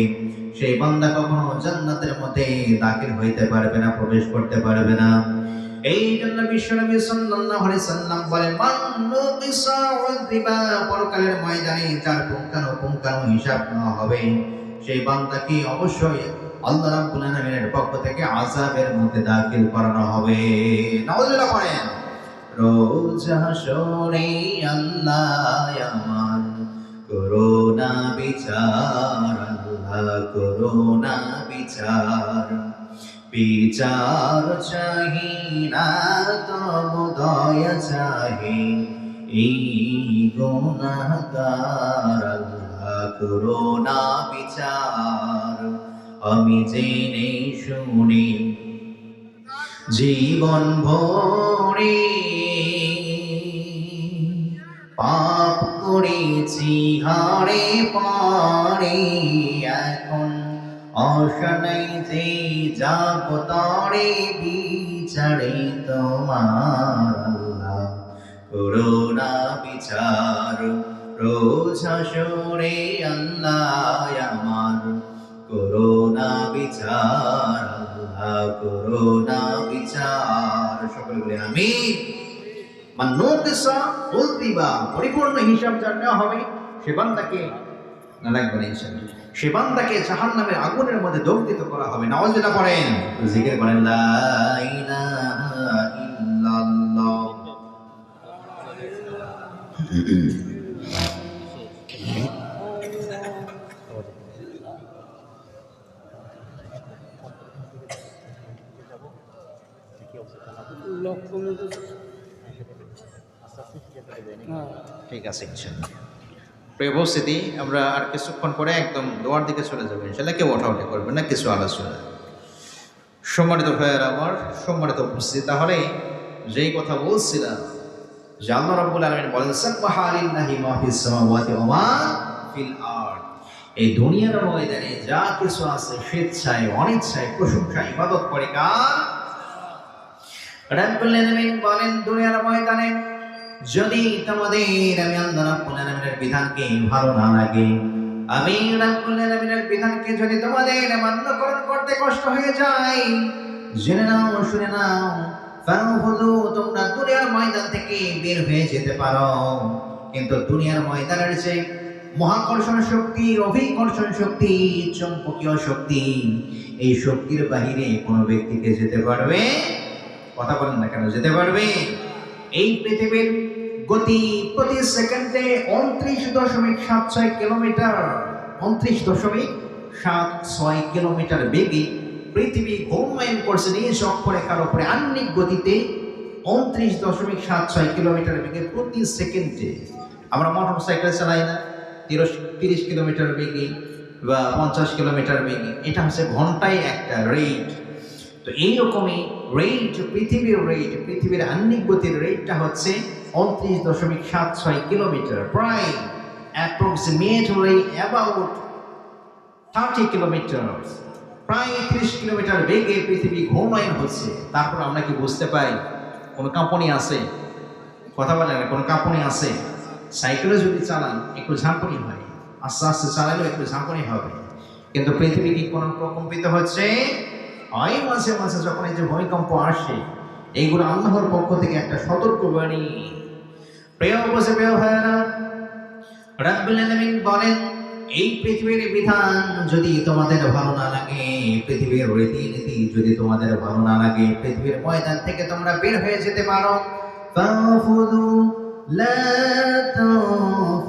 সেই বান্দা কখনো জান্নাতের মধ্যে দাখিল হইতে পারবে না, প্রবেশ করতে পারবে না। এই জন্য বিশ্বনবী সাল্লাল্লাহু আলাইহি সাল্লাম বলেন, মান নুকিসা উযিবা, পরকালের ময়দানে যার পুঙ্খানুপুঙ্খানু হিসাব নেওয়া হবে, সেই বান্দাকে অবশ্যই আল্লাহ রাব্বুল আলামিনের পক্ষ থেকে আযাবের মধ্যে দাখিল করানো হবে। নাউযুবিল্লাহ পড়েন। রোজ হাসরে আল্লাহ আমার করুণা বিচার, আল্লাহ করো না বিচার, বিচার চাহি না তব দয়া চাহি এই গুনাহগার। আল্লাহ করো না বিচার, আমি জেনে শুনে জীবন ভরে পাপ করেছি হারে পারে, এখন অশানাই যে যাব তরে বিচারে তোমার। আল্লাহ করো না বিচার, রোজ হাসরে আল্লাহ আমার করো না বিচার, আল্লাহ করো না বিচার। সকলে বলে আমিন। মান্নুকিসা উলতিবা, পরিপূর্ণ হিসাব যার নেওয়া হবে সে বান্দাকে না লাগবে না ইনশাআল্লাহ, সে বান্দাকে জাহান্নামের আগুনের মধ্যে দগ্ধিত করা হবে। নাউজুবিল্লাহ পড়েন, জিকির করেন লা ইলাহা ইল্লাল্লাহ। ঠিক আছে ইনশাআল্লাহ। প্রিয় উপস্থিতি, আমরা আর কিছুক্ষণ পরে একদম দোয়ার দিকে চলে যাবো ইনশাআল্লাহ। কেউ ওঠাউঠি করবেন না, কিছু আলোচনা। সম্মানিত ভাইয়ের আমার, সম্মানিত উপস্থিতি, তাহলে যেই কথা বলছিলাম যে আল্লাহ রাব্বুল আলামিন বলেন সাব্বাহা লিল্লাহি মা ফিস সামাওয়াতি ওয়া মা ফিল আরদ, এই দুনিয়ার ময়দানে যা কিছু আছে স্বেচ্ছায় অনিচ্ছায় প্রশংসা ইবাদত করে কার? রাব্বুল আলামিন বলেন দুনিয়ার ময়দানে যদি তোমাদের আমি আল্লাহ রাব্বুল আলামিনের বিধানকে ভালো না লাগে, আমি রাব্বুল আলামিনের বিধানকে যদি তোমাদের মান্যকরণ করতে কষ্ট হয়ে যায়, জেনে নাও শুনে নাও, ফানফুযু, তোমরা দুনিয়ার ময়দান থেকে বের হয়ে যেতে পারো। কিন্তু দুনিয়ার ময়দানের যে মহাকর্ষণ শক্তি, অভিকর্ষণ শক্তি, চৌম্বকীয় শক্তি, এই শক্তির বাহিরে কোনো ব্যক্তিকে যেতে পারবে? কথা বলেন না কেন, যেতে পারবে? এই পৃথিবীর গতি প্রতি সেকেন্ডে 29.76 কিলোমিটার, 29.76 কিলোমিটার বেগে পৃথিবী ঘূর্ণায়ন করছে নিজ অক্ষরেখার উপরে আহ্নিক গতিতে 29.76 কিলোমিটার বেগে প্রতি সেকেন্ডে। আমরা মোটর সাইকেল চালাই না 30 কিলোমিটার বেগে বা 50 কিলোমিটার বেগে, এটা হচ্ছে ঘন্টায় একটা রেট। তো এইরকমই রেট, পৃথিবীর আহ্নিক গতির রেটটা হচ্ছে 29.76 কিলোমিটার, প্রায় অ্যাপ্রক্সিমেটলি অ্যাবাউট 30 কিলোমিটার, প্রায় 30 কিলোমিটার বেগে পৃথিবী ঘূর্ণায়ন হচ্ছে। তারপর আমরা কি বুঝতে পাই কোনো কাঁপুনি আছে? কথা বলেন না, কোনো কাঁপুনি আছে? সাইকেলে যদি চালান একটু ঝাঁকুনি হয়, আস্তে আস্তে চালালেও একটু ঝাঁকুনি হবে, কিন্তু পৃথিবী কি কোনো প্রকম্পিত হচ্ছে? হয় মাঝে মাঝে যখন এই যে ভূমিকম্প আসে, এইগুলো আল্লাহর পক্ষ থেকে একটা সতর্কবাণী। প্রিয় ভাইয়েরা, রাব্বুল আলামিন বলেন এই পৃথিবীর বিধান যদি তোমাদের ভালো না লাগে, পৃথিবীর রীতিনীতি যদি তোমাদের ভালো না লাগে, পৃথিবীর ময়দান থেকে তোমরা বের হয়ে যেতে পারো। ফাফুযু লা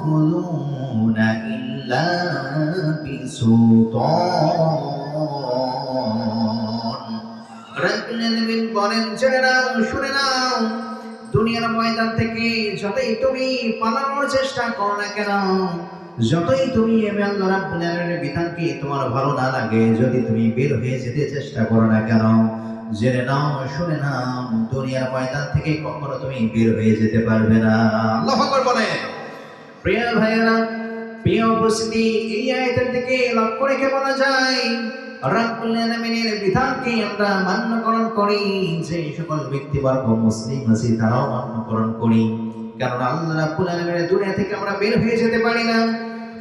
তাফুযুনা ইল্লা বিসুলতান। রাব্বুল আলামিন বলেন জেনে নাও শুনে নাও, দুনিয়ার ময়দান থেকে যতই তুমি পালানোর চেষ্টা করো না কেন, যতই তুমি আল্লাহ রাব্বুল আলামিনের বিধানকে তোমার ভালো না লাগে, যদি তুমি বের হয়ে যেতে চেষ্টা করো না কেন, জেনে নাও শুনে নাও, দুনিয়ার ময়দান থেকে কখনো তুমি বের হয়ে যেতে পারবে না। আল্লাহু আকবার বলে। প্রিয় ভাইয়েরা, প্রিয় উপস্থিতি, এই আয়াতের দিকে লক্ষ্য রেখে বলা যায় রাব্বুল আলামিনের বিধানকে আমরা মান্যকরণ করি, যে সকল ব্যক্তিবর্গ মুসলিম আছে তারাও মান্যকরণ করি, কারণ আল্লাহ রাব্বুল আলামিনের দুনিয়া থেকে আমরা বের হয়ে যেতে পারি না।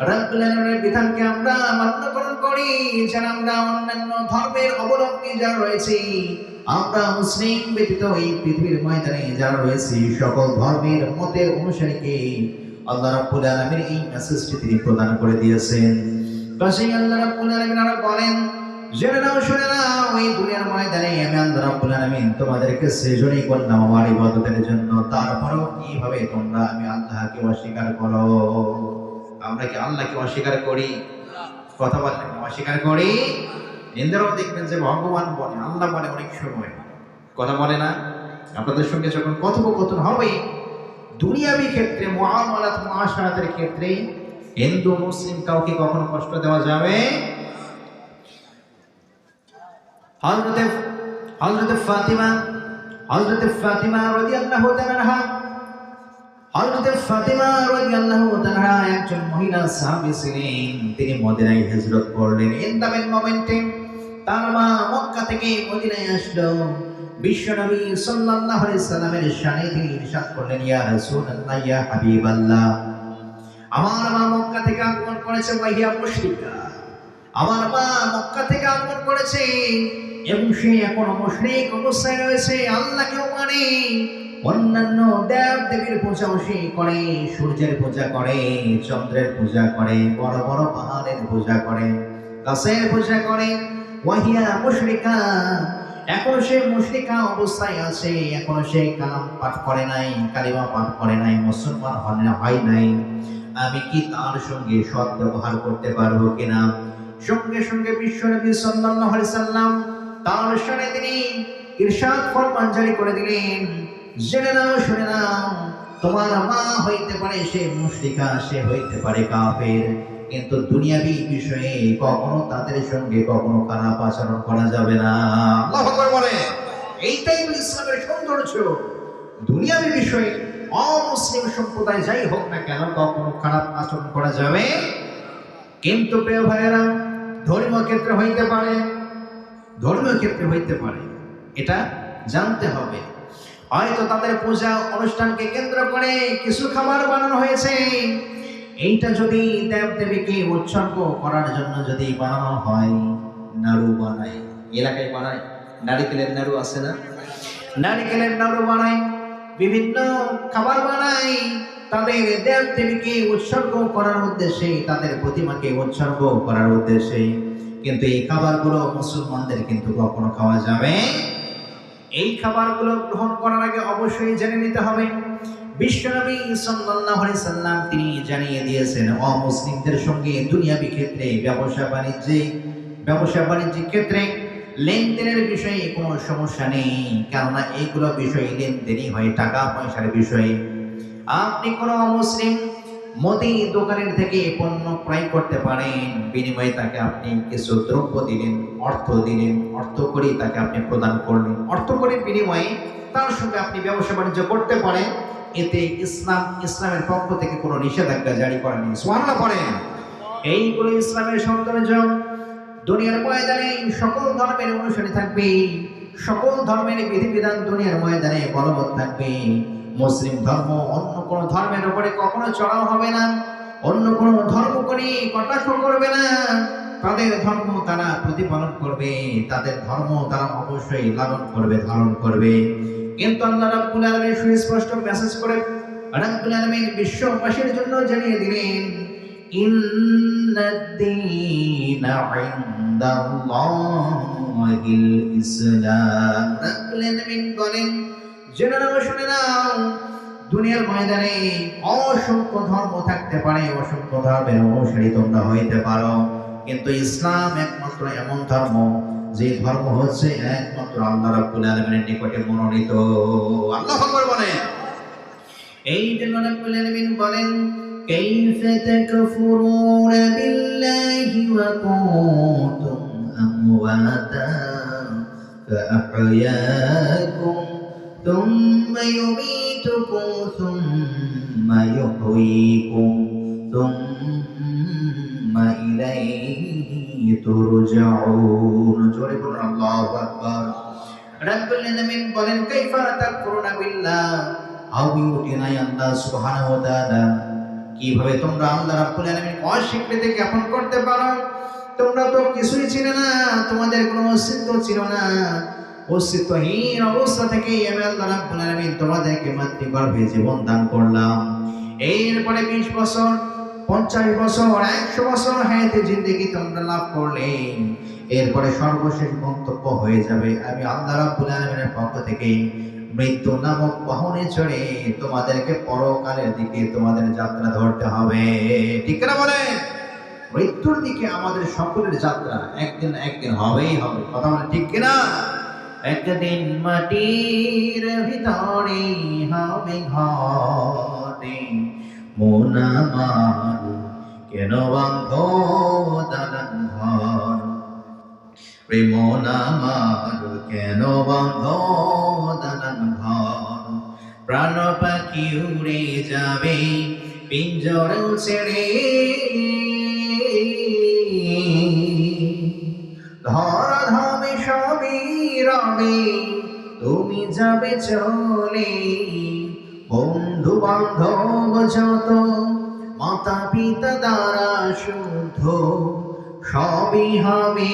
রাব্বুল আলামিনের বিধানকে আমরা মান্যকরণ করি, যারা আমরা অন্যান্য ধর্মের অবলম্বী যারা রয়েছে, আমরা মুসলিম ব্যতীত এই পৃথিবীর ময়দানে যারা রয়েছে সকল ধর্মের মতের অনুসারীকে আল্লাহ রাব্বুল আলামিন এই মেসেজটি তিনি প্রদান করে দিয়েছেন। কাজেই আল্লাহ রাব্বুল আলামিন আরো বলেন জেনে নাও শুনে নাও, এই দুনিয়ার ময়দানে আমি আল্লাহ রাব্বুল আলামিন তোমাদেরকে সৃজনই করলাম আমার ইবাদতের জন্য, তারপরেও কিভাবে তোমরা আমি আল্লাহকে অস্বীকার করো? আমরা কি আল্লাহকে অস্বীকার করি? কথা বলেন, অস্বীকার করি। হিন্দুরাও দেখবেন যে ভগবান বলে, আল্লাহ বলে অনেক সময়, কথা বলে না। আপনাদের সঙ্গে যখন কথোপকথন হবে দুনিয়াবি ক্ষেত্রে, মুআমালাত মুআশারাতের ক্ষেত্রে, হিন্দু মুসলিম কাউকে কখনো কষ্ট দেওয়া যাবে। হযরতে হযরতে ফাতিমা হযরতে ফাতিমা রাদিয়াল্লাহু তাআলা আনহা হযরতে ফাতিমা রাদিয়াল্লাহু তাআলা একজন মহিলা সাহাবী ছিলেন। তিনি মদিনায় হিজরত করলেন। ইন দ্য মোমেন্টে তার মা মক্কা থেকে মদিনায় আসলো। বিশ্বনবী সাল্লাল্লাহু আলাইহি সাল্লামের শানে তিনি ইরশাদ করলেন, ইয়া রাসূলুল্লাহ, ইয়া হাবিবাল্লাহ, আমার মা মক্কা থেকে আগমন করেছে, ওয়াহিয়া মুশরিকা। আমার মা মক্কা থেকে আগমন করেছে এবং সে এখনো মুশরিক অবস্থায় রয়েছে, আল্লাহকেও মানে, অন্যান্য দেব দেবীর পূজাও সে করে, সূর্যের পূজা করে, চন্দ্রের পূজা করে, বড় বড় পাহাড়ের পূজা করে, গাছের পূজা করে। ওয়াহিয়া মুশরিকা, এখনো সে মুশরিকা অবস্থায় আছে, এখনো সে কালাম পাঠ করে নাই, কালিমা পাঠ করে নাই, মুসলমান হয় নাই। আমি কি তার সঙ্গে সৎ ব্যবহার করতে পারবো কিনা? সঙ্গে সঙ্গে বিশ্বনবী সাল্লাল্লাহু আলাইহি সাল্লাম তার শানে তিনি ইরশাদ ফরমান জারি করে দিলেন, জেনে নাও, শুনে নাও, তোমার মা হইতে পারে সে মুশরিকা, সে হইতে পারে কাফের, কিন্তু দুনিয়াবি বিষয়ে কখনো তাদের সঙ্গে কখনো খারাপ আচরণ করা যাবে না। আল্লাহু আকবার বলে। এইটাই ইসলামের সৌন্দর্য। দুনিয়াবি বিষয়ে অমুসলিম সম্প্রদায় যাই হোক না কেন কখনো খারাপ আচরণ করা যাবে। কিন্তু প্রিয় ভাইয়েরা, ধর্মীয় ক্ষেত্রে হইতে পারে, ধর্মীয় ক্ষেত্রে হইতে পারে, এটা জানতে হবে। হয়তো তাদের পূজা অনুষ্ঠানকে কেন্দ্র করে কিছু খাবার বানানো হয়েছে, এইটা যদি দেব দেবীকে উৎসর্গ করার জন্য যদি বানানো হয়, নাড়ু বানায়, এলাকায় বানায়, নারিকেলের নাড়ু আছে না, নারিকেলের নাড়ু বানায়, বিভিন্ন খাবার বানায় তাদের দেব দেবীকে উৎসর্গ করার উদ্দেশ্যে, তাদের প্রতিমাকে উৎসর্গ করার উদ্দেশ্যে। কিন্তু এই খাবারগুলো মুসলমানদের কিন্তু কখনো খাওয়া যাবে। এই খাবারগুলো গ্রহণ করার আগে অবশ্যই জেনে নিতে হবে, বিশ্বনবী সাল্লাল্লাহু আলাইহি সাল্লাম তিনি জানিয়ে দিয়েছেন, অমুসলিমদের সঙ্গে দুনিয়াবি ক্ষেত্রে ব্যবসা বাণিজ্যিক ক্ষেত্রে লেনদেনের বিষয়ে কোনো সমস্যা নেই, কেননা এইগুলো বিষয় লেনদেনই হয় টাকা পয়সার বিষয়ে। আপনি কোনো অমুসলিম মুদি দোকানের থেকে পণ্য ক্রয় করতে পারেন, বিনিময়ে তাকে আপনি কিছু দ্রব্য দিলেন, অর্থ দিলেন, অর্থ করি তাকে আপনি প্রদান করলেন, অর্থ করে বিনিময়ে তার সঙ্গে আপনি ব্যবসা বাণিজ্য করতে পারেন। এতে ইসলামের পক্ষ থেকে কোনো নিষেধাজ্ঞা জারি করা নেই। সুবহানাল্লাহ পড়েন। এইগুলো ইসলামের সৌন্দর্য। দুনিয়ার ময়দানে সকল ধর্মের অনুসারী থাকবে, সকল ধর্মের বিধিবিধান দুনিয়ার ময়দানে বলবৎ থাকবে। মুসলিম ধর্ম অন্য কোন ধর্মের উপরে কখনো চড়াও হবে না, অন্য কোন ধর্মকে কটাক্ষ করবে না। তাদের ধর্ম তারা প্রতিপালন করবে, তাদের ধর্ম তারা অবশ্যই লালন করবে, ধারণ করবে। কিন্তু আল্লাহ রাব্বুল আলামিন সুস্পষ্ট মেসেজ করে রাব্বুল আলামিন বিশ্ববাসীর জন্য জানিয়ে দিলেন, ইন্নাদ-দীনা ইনদাল্লাহিল ইসলাম। রাব্বুল আলামিন বলেন, জেনে নাও, শুনে নাও, দুনিয়ার ময়দানে অসংখ্য ধর্ম থাকতে পারে, অসংখ্য ধর্মের অনুসারী তোমরা হইতে পারো, কিন্তু ইসলাম একমাত্র এমন ধর্ম যে ধর্ম হচ্ছে একমাত্র আল্লাহ রাব্বুল আলামিনের নিকটে মনোনীত। আল্লাহু আকবার বলেন। এই জন্য রাব্বুল আলামিন বলেন, কাইফা তাকফুরুনা বিল্লাহি ওয়া কুনতুম আমওয়াতা ফাআহইয়াকুম থুম্মা ইউমীতুকুম থুম্মা ইউহয়ীকুম থুম্মা ইলাইহি তুরজাউন। জোরে বলুন আল্লাহু আকবার। রাব্বুল আলামিন বলেন, কাইফা তাকফুরুনা বিল্লাহ, হাউ ইউ ডিনাই আল্লাহ সুবহানাহু ওয়া তাআলা, কিভাবে তোমরা আল্লাহ রাব্বুল আলামিনকে অস্বীকৃতি জ্ঞাপন করতে পারো? তোমরা তো কিছুই ছিলে না, তোমাদের কোনো অস্তিত্ব ছিল না। অস্তিত্বহীন অবস্থা থেকে আমি আল্লাহ রাব্বুল আলামিন তোমাদেরকে মাতৃগর্ভে জীবন দান করলাম। এরপরে 20 বছর, 50 বছর, 100 বছর হায়াতে জিন্দেগি তোমরা লাভ করলে, এরপরে সর্বশেষ গন্তব্য হয়ে যাবে আমি আল্লাহ রাব্বুল আলামিনের পক্ষ থেকে মৃত্যু নামক বাহনে চড়ে তোমাদেরকে পরকালের দিকে তোমাদের যাত্রা ধরতে হবে। ঠিক না বলেন? মৃত্যুর দিকে আমাদের সকলের যাত্রা একদিন না একদিন হবেই হবে। কথা বলে ঠিক কিনা? একদিন মাটির ভিতরে হবে ঘরে, মন আমার কেন বাঁধ দালান ঘর, মন আমার কেন বাঁধ দালান ঘর, প্রাণ পাখি উড়ে যাবে পিঞ্জর ছেড়ে, ধরা ধামে সবই রবে তুমি যাবে চলে, বন্ধু বান্ধব যত মাতা পিতা দ্বারা শুদ্ধ সবই হবে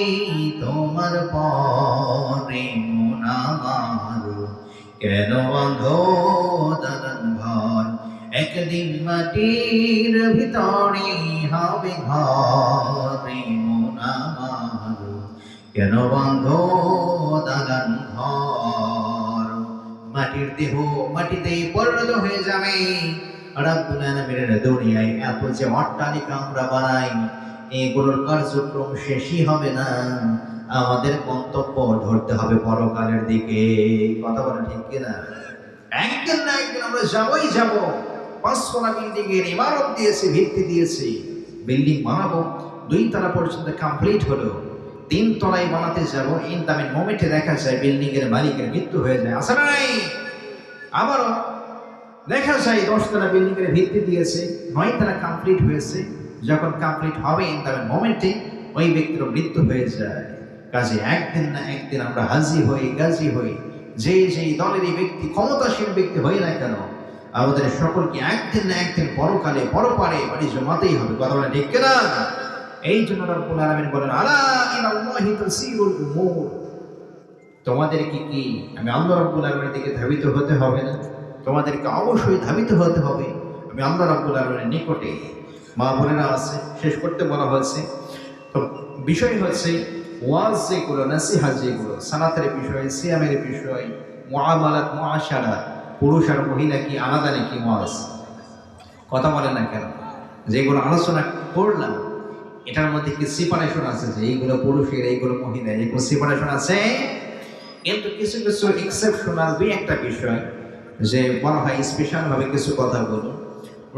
তোমার পরে, মন আমার কেন বাঁধ দালান ঘর, একদিন মাটির ভিতরে হবে ঘরে, মন আমার কেন বাঁধ দালান ঘর। মাটির দেহ মাটিতে পরিণত হয়ে যাবে। রব্বুল আলামিনের দুনিয়ায় এত যে অট্টালিকা আমরা বানাই, এগুলোর কার্যক্রম শেষই হবে না। আমাদের গন্তব্য ধরতে হবে পরকালের দিকে। কথা বলে ঠিক কিনা? একদিন না একদিন আমরা যাবই যাব। 5 তলা বিল্ডিং এর ইমারত দিয়েছি, ভিত্তি দিয়েছি, বিল্ডিং বানাবো, 2 তলা পর্যন্ত কমপ্লিট হলো, 3 তলায় বানাতে যাব, ইন দ্য মোমেন্টে দেখা যায় বিল্ডিং এর মালিকের মৃত্যু হয়ে যায়। আছে না নাই? আবারও দেখা যায় 10 তলা বিল্ডিং এর ভিত্তি দিয়েছে, 9 তলা কমপ্লিট হয়েছে, যখন কমপ্লিট হবে ইন দ্য মোমেন্টে ওই ব্যক্তির মৃত্যু হয়ে যায়। কাজে একদিন না একদিন আমরা হাজি হই, গাজী হই, যেই দলেরই ব্যক্তি, ক্ষমতাসীন ব্যক্তি হই না কেন, আমাদের সকলকে একদিন না একদিন পরকালে পরপারে বাড়ি জমাতেই হবে। কথা বলে ঠিক কিনা? এই জন্য রব্বুল আলামিন বলেন, আলা ইলাল্লাহি তাসিরুল উমুর, তোমাদেরকে কি আমি আল্লাহ রব্বুল আলামিনের দিকে ধাবিত হতে হবে না? তোমাদেরকে অবশ্যই ধাবিত হতে হবে আমি আল্লাহ রব্বুল আলামিনের নিকটে। মা বোনেরা আছে, শেষ করতে বলা হয়েছে। তো বিষয় হচ্ছে ওয়াজ যেগুলো, নাসিহা যেগুলো, সালাতের বিষয়, সিয়ামের বিষয়, মুআমালাত, মুআশারাত, পুরুষ আর মহিলা কি আলাদা নাকি ওয়াজ? কথা বলে না কেন? যেগুলো আলোচনা করলাম এটার মধ্যে কি সেপারেশন আছে, যে এইগুলো পুরুষের, এইগুলো মহিলা, এইগুলো সেপারেশন আছে? কিন্তু কিছু কিছু এক্সেপশনাল দুই একটা বিষয় যে বলা হয় স্পেশাল ভাবে কিছু কথা বলুন।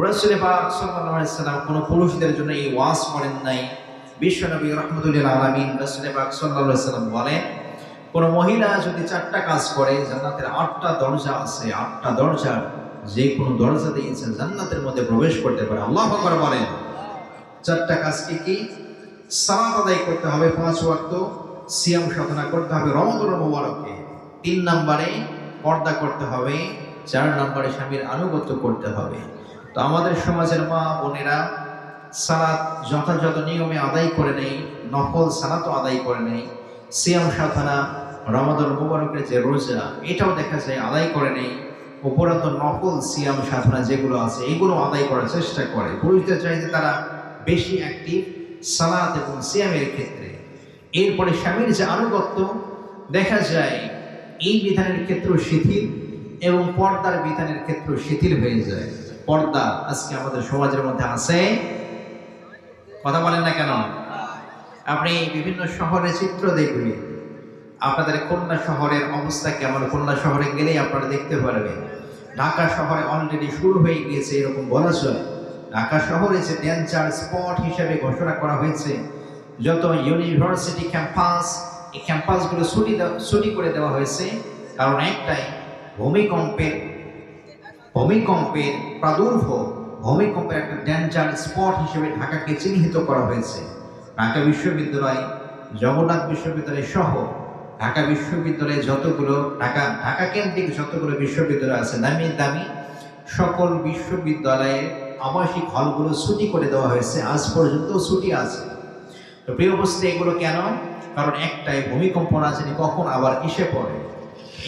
রাসূল পাক সাল্লাল্লাহু আলাইহি ওয়াসাল্লাম কোনো পুরুষদের জন্য এই ওয়াজ করেন নাই। বিশ্বনবী রাহমাতুল্লিল আলামিন রাসূল পাক সাল্লাল্লাহু আলাইহি ওয়াসাল্লাম বলেন, কোন মহিলা যদি 4টা কাজ করে, জান্নাতের 8টা দরজা আছে, 8টা দরজার যে কোনো দরজা দিয়ে জান্নাতের মধ্যে প্রবেশ করতে পারে। আল্লাহু আকবার বলেন। 4টা কাজ কি? সালাত আদায় করতে হবে 5 ওয়াক্ত, সিয়াম সাধনা করতে হবে রমজান মুবারকে, 3 নম্বরে পর্দা করতে হবে, 4 নম্বরে স্বামীর আনুগত্য করতে হবে। তো আমাদের সমাজের মা বোনেরা সালাত যথাযথ নিয়মে আদায় করে নেই, নফল সালাতও আদায় করে নেই, সিয়াম সাধনা রমজান মুবারকের যে রোজা এটাও দেখা যায় আদায় করে নেই, উপরন্ত নফল সিয়াম সাধনা যেগুলো আছে এগুলো আদায় করার চেষ্টা করে। পুরুষদের চাইতে তারা বেশি অ্যাক্টিভ সালাত এবং সিয়ামের ক্ষেত্রে। এরপরে স্বামীর যে আনুগত্য দেখা যায় এই বিধানের ক্ষেত্র শিথিল এবং পর্দার বিধানের ক্ষেত্র শিথিল হয়ে যায়। পর্দা আজকে আমাদের সমাজের মধ্যে আছে। কথা বলেন না কেন? আপনি বিভিন্ন শহরের চিত্র দেখবেন, আপনাদের খুলনা শহরের অবস্থা কেমন, খুলনা শহরে গেলেই আপনারা দেখতে পারবেন। ঢাকা শহরে অলরেডি শুরু হয়ে গিয়েছে এরকম বলা যায়। ঢাকা শহরে যে ডেঞ্জার স্পট হিসেবে ঘোষণা করা হয়েছে, যত ইউনিভার্সিটি ক্যাম্পাস, এই ক্যাম্পাসগুলো ছুটি করে দেওয়া হয়েছে। কারণ একটাই, ভূমিকম্পের প্রাদুর্ভাব, ভূমিকম্পের একটা ডেঞ্জার স্পট হিসেবে ঢাকাকে চিহ্নিত করা হয়েছে। ঢাকা বিশ্ববিদ্যালয়, জগন্নাথ বিশ্ববিদ্যালয় সহ ঢাকা বিশ্ববিদ্যালয়ে যতগুলো ঢাকা কেন্দ্রিক যতগুলো বিশ্ববিদ্যালয় আছে, দামি সকল বিশ্ববিদ্যালয়ের আবাসিক হলগুলো ছুটি করে দেওয়া হয়েছে। আজ পর্যন্ত ছুটি আছে। তো প্রিয় উপস্থিতি, এগুলো কেন? কারণ একটাই, ভূমিকম্প না জানি কখন আবার এসে পড়ে।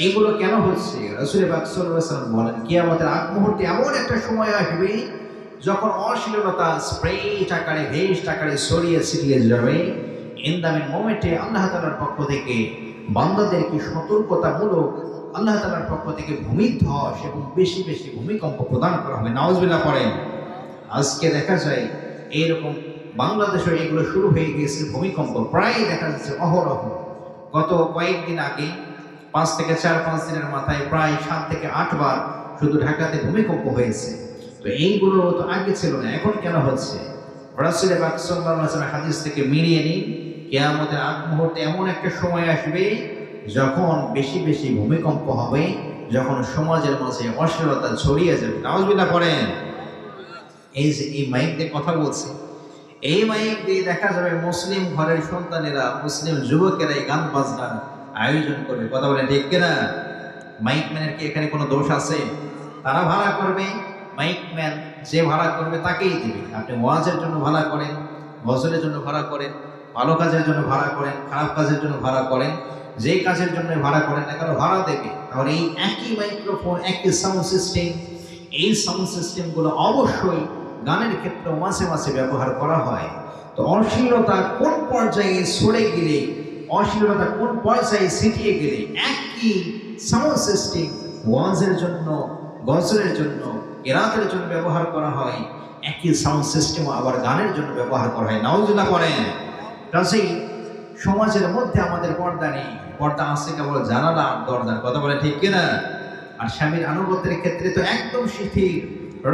এইগুলো কেন হচ্ছে? রাসূল পাক সাল্লাল্লাহু আলাইহি ওয়াসাল্লাম বলেন, কিয়ামতের আগ মুহূর্তে এমন একটা সময় আসবে যখন অশ্লীলতা স্প্রেট আকারে, ভেস্ট আকারে ছড়িয়ে ছিটিয়ে যাবে। ইন দ্য মোমেন্টে আল্লাহ তাআলার পক্ষ থেকে বান্দাদেরকে সতর্কতামূলক আল্লাহ তাআলার পক্ষ থেকে ভূমিধ্বস এবং বেশি বেশি ভূমিকম্প প্রদান করা হবে। নাউজুবিল্লাহ পড়েন। আজকে দেখা যায় এইরকম বাংলাদেশে এগুলো শুরু হয়ে গিয়েছে। ভূমিকম্প প্রায় দেখা যাচ্ছে অহরহ। গত কয়েকদিন আগে 5 থেকে 4-5 দিনের মাথায় প্রায় 7 থেকে 8 বার শুধু ঢাকাতে ভূমিকম্প হয়েছে। তো এইগুলো তো আগে ছিল না, এখন কেন হচ্ছে? রাসূল পাক সাল্লাল্লাহু আলাইহি ওয়াসাল্লাম হাদিস থেকে মিলিয়ে নিন, কিয়ামতের আগ মুহূর্তে এমন একটা সময় আসবে যখন বেশি বেশি ভূমিকম্প হবে, যখন সমাজের মাঝে অশ্লীলতা ছড়িয়ে যাবে। নাউজুবিল্লাহ পড়েন। এই যে এই মাইক দিয়ে কথা বলছি, এই মাইক দিয়ে দেখা যাবে মুসলিম ঘরের সন্তানেরা, মুসলিম যুবকেরা এই গান বাজনার আয়োজন করবে। কথা বলেন ঠিক কিনা? মাইক ম্যানের কি এখানে কোনো দোষ আছে? তারা ভাড়া করবে, মাইক ম্যান যে ভাড়া করবে তাকেই দিবে। আপনি ওয়াজের জন্য ভাড়া করেন, গজলের জন্য ভাড়া করেন, ভালো কাজের জন্য ভাড়া করেন, খারাপ কাজের জন্য ভাড়া করেন, যে কাজের জন্য ভাড়া করেন না কেন ভাড়া দেবে। তাহলে এই একই মাইক্রোফোন, একই সাউন্ড সিস্টেম, এই সাউন্ড সিস্টেমগুলো অবশ্যই গানের ক্ষেত্রে মাঝে মাঝে ব্যবহার করা হয়। তো অশ্লীলতা কোন পর্যায়ে সরে গেলে, অশ্লীলতা কোন পর্যায়ে ছিটিয়ে গেলে একই সাউন্ড সিস্টেম ওয়াজের জন্য, গজলের জন্য, কেরাতের জন্য ব্যবহার করা হয়, একই সাউন্ড সিস্টেম আবার গানের জন্য ব্যবহার করা হয়। নাউজুবিল্লাহ করেন। কাজেই সমাজের মধ্যে আমাদের পর্দা নেই, পর্দা আছে কেবল জানালা দরজার। কথা বলে ঠিক কিনা? আর স্বামীর আনুগত্যের ক্ষেত্রে তো একদম শিথিল।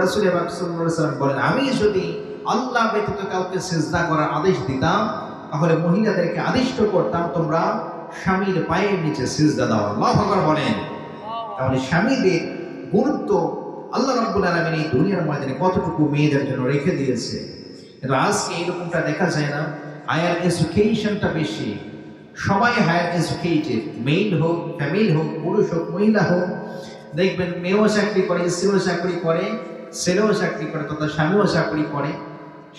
রাসূল পাক সাল্লাল্লাহু আলাইহি ওয়াসাল্লাম বলেন, আমি যদি আল্লাহ ব্যতীত কাউকে সিজদা করার আদেশ দিতাম, তাহলে মহিলাদেরকে আদিষ্ট করতাম তোমরা স্বামীর পায়ের নিচে সিজদা দাও। আল্লাহু আকবার বলেন। তাহলে স্বামীদের গুরুত্ব আল্লাহ রাব্বুল আলামিন এই দুনিয়ার ময়দানে কতটুকু মেয়েদের জন্য রেখে দিয়েছে। কিন্তু আজকে এরকমটা দেখা যায় না। হায়ার এডুকেশনটা বেশি, সবাই হায়ার এডুকেটেড, মেইল হোক, ফ্যামিলি হোক, পুরুষ হোক, মহিলা হোক। দেখবেন মেয়েও চাকরি করে, স্ত্রীও চাকরি করে, ছেলেও চাকরি করে, তথা স্বামীও চাকরি করে।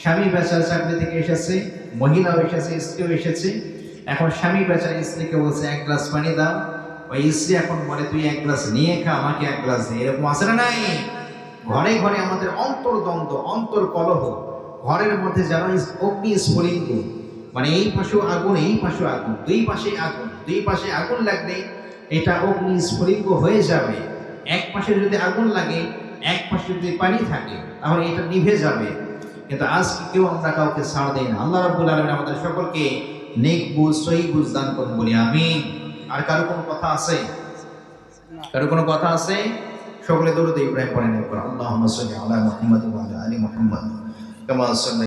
স্বামী বেচার চাকরি থেকে এসেছে, মহিলাও এসেছে, স্ত্রীও এসেছে। এখন স্বামী বেচার স্ত্রীকে বলছে 1 গ্লাস পানি দাও, ওই স্ত্রী এখন বলে তুই 1 গ্লাস নিয়ে খা, আমাকে 1 গ্লাস দে। এরকম আছে না নাই? ঘরে ঘরে আমাদের অন্তর্দ্বন্দ্ব, অন্তর্কলহ, ঘরের মধ্যে যেন অগ্নি স্ফুলিঙ্গ, মানে এই পাশেও আগুন, এই পাশেও আগুন, দুই পাশে আগুন, দুই পাশে আগুন লাগলে এটা অগ্নি স্ফুলিঙ্গ হয়ে যাবে। এক পাশে যদি আগুন লাগে, এক পাশে যদি পানি থাকে, তাহলে এটা নিভে যাবে। কিন্তু আজকে কেউ আমরা কাউকে ছাড় দেই না। আল্লাহ রাব্বুল আলামিন আমাদের সকলকে নেক বুঝ, সহিহ বুঝ দান করুন, বলি আমিন। আর কারো কোনো কথা আছে? কারো কোনো কথা আছে? সকলে দরুদ ইব্রাহিম পড়েন একবার। আল্লাহুম্মা সাল্লি আলা মুহাম্মাদ ওয়া আলা আলি মুহাম্মাদ কামা সাল্লাল্লাহু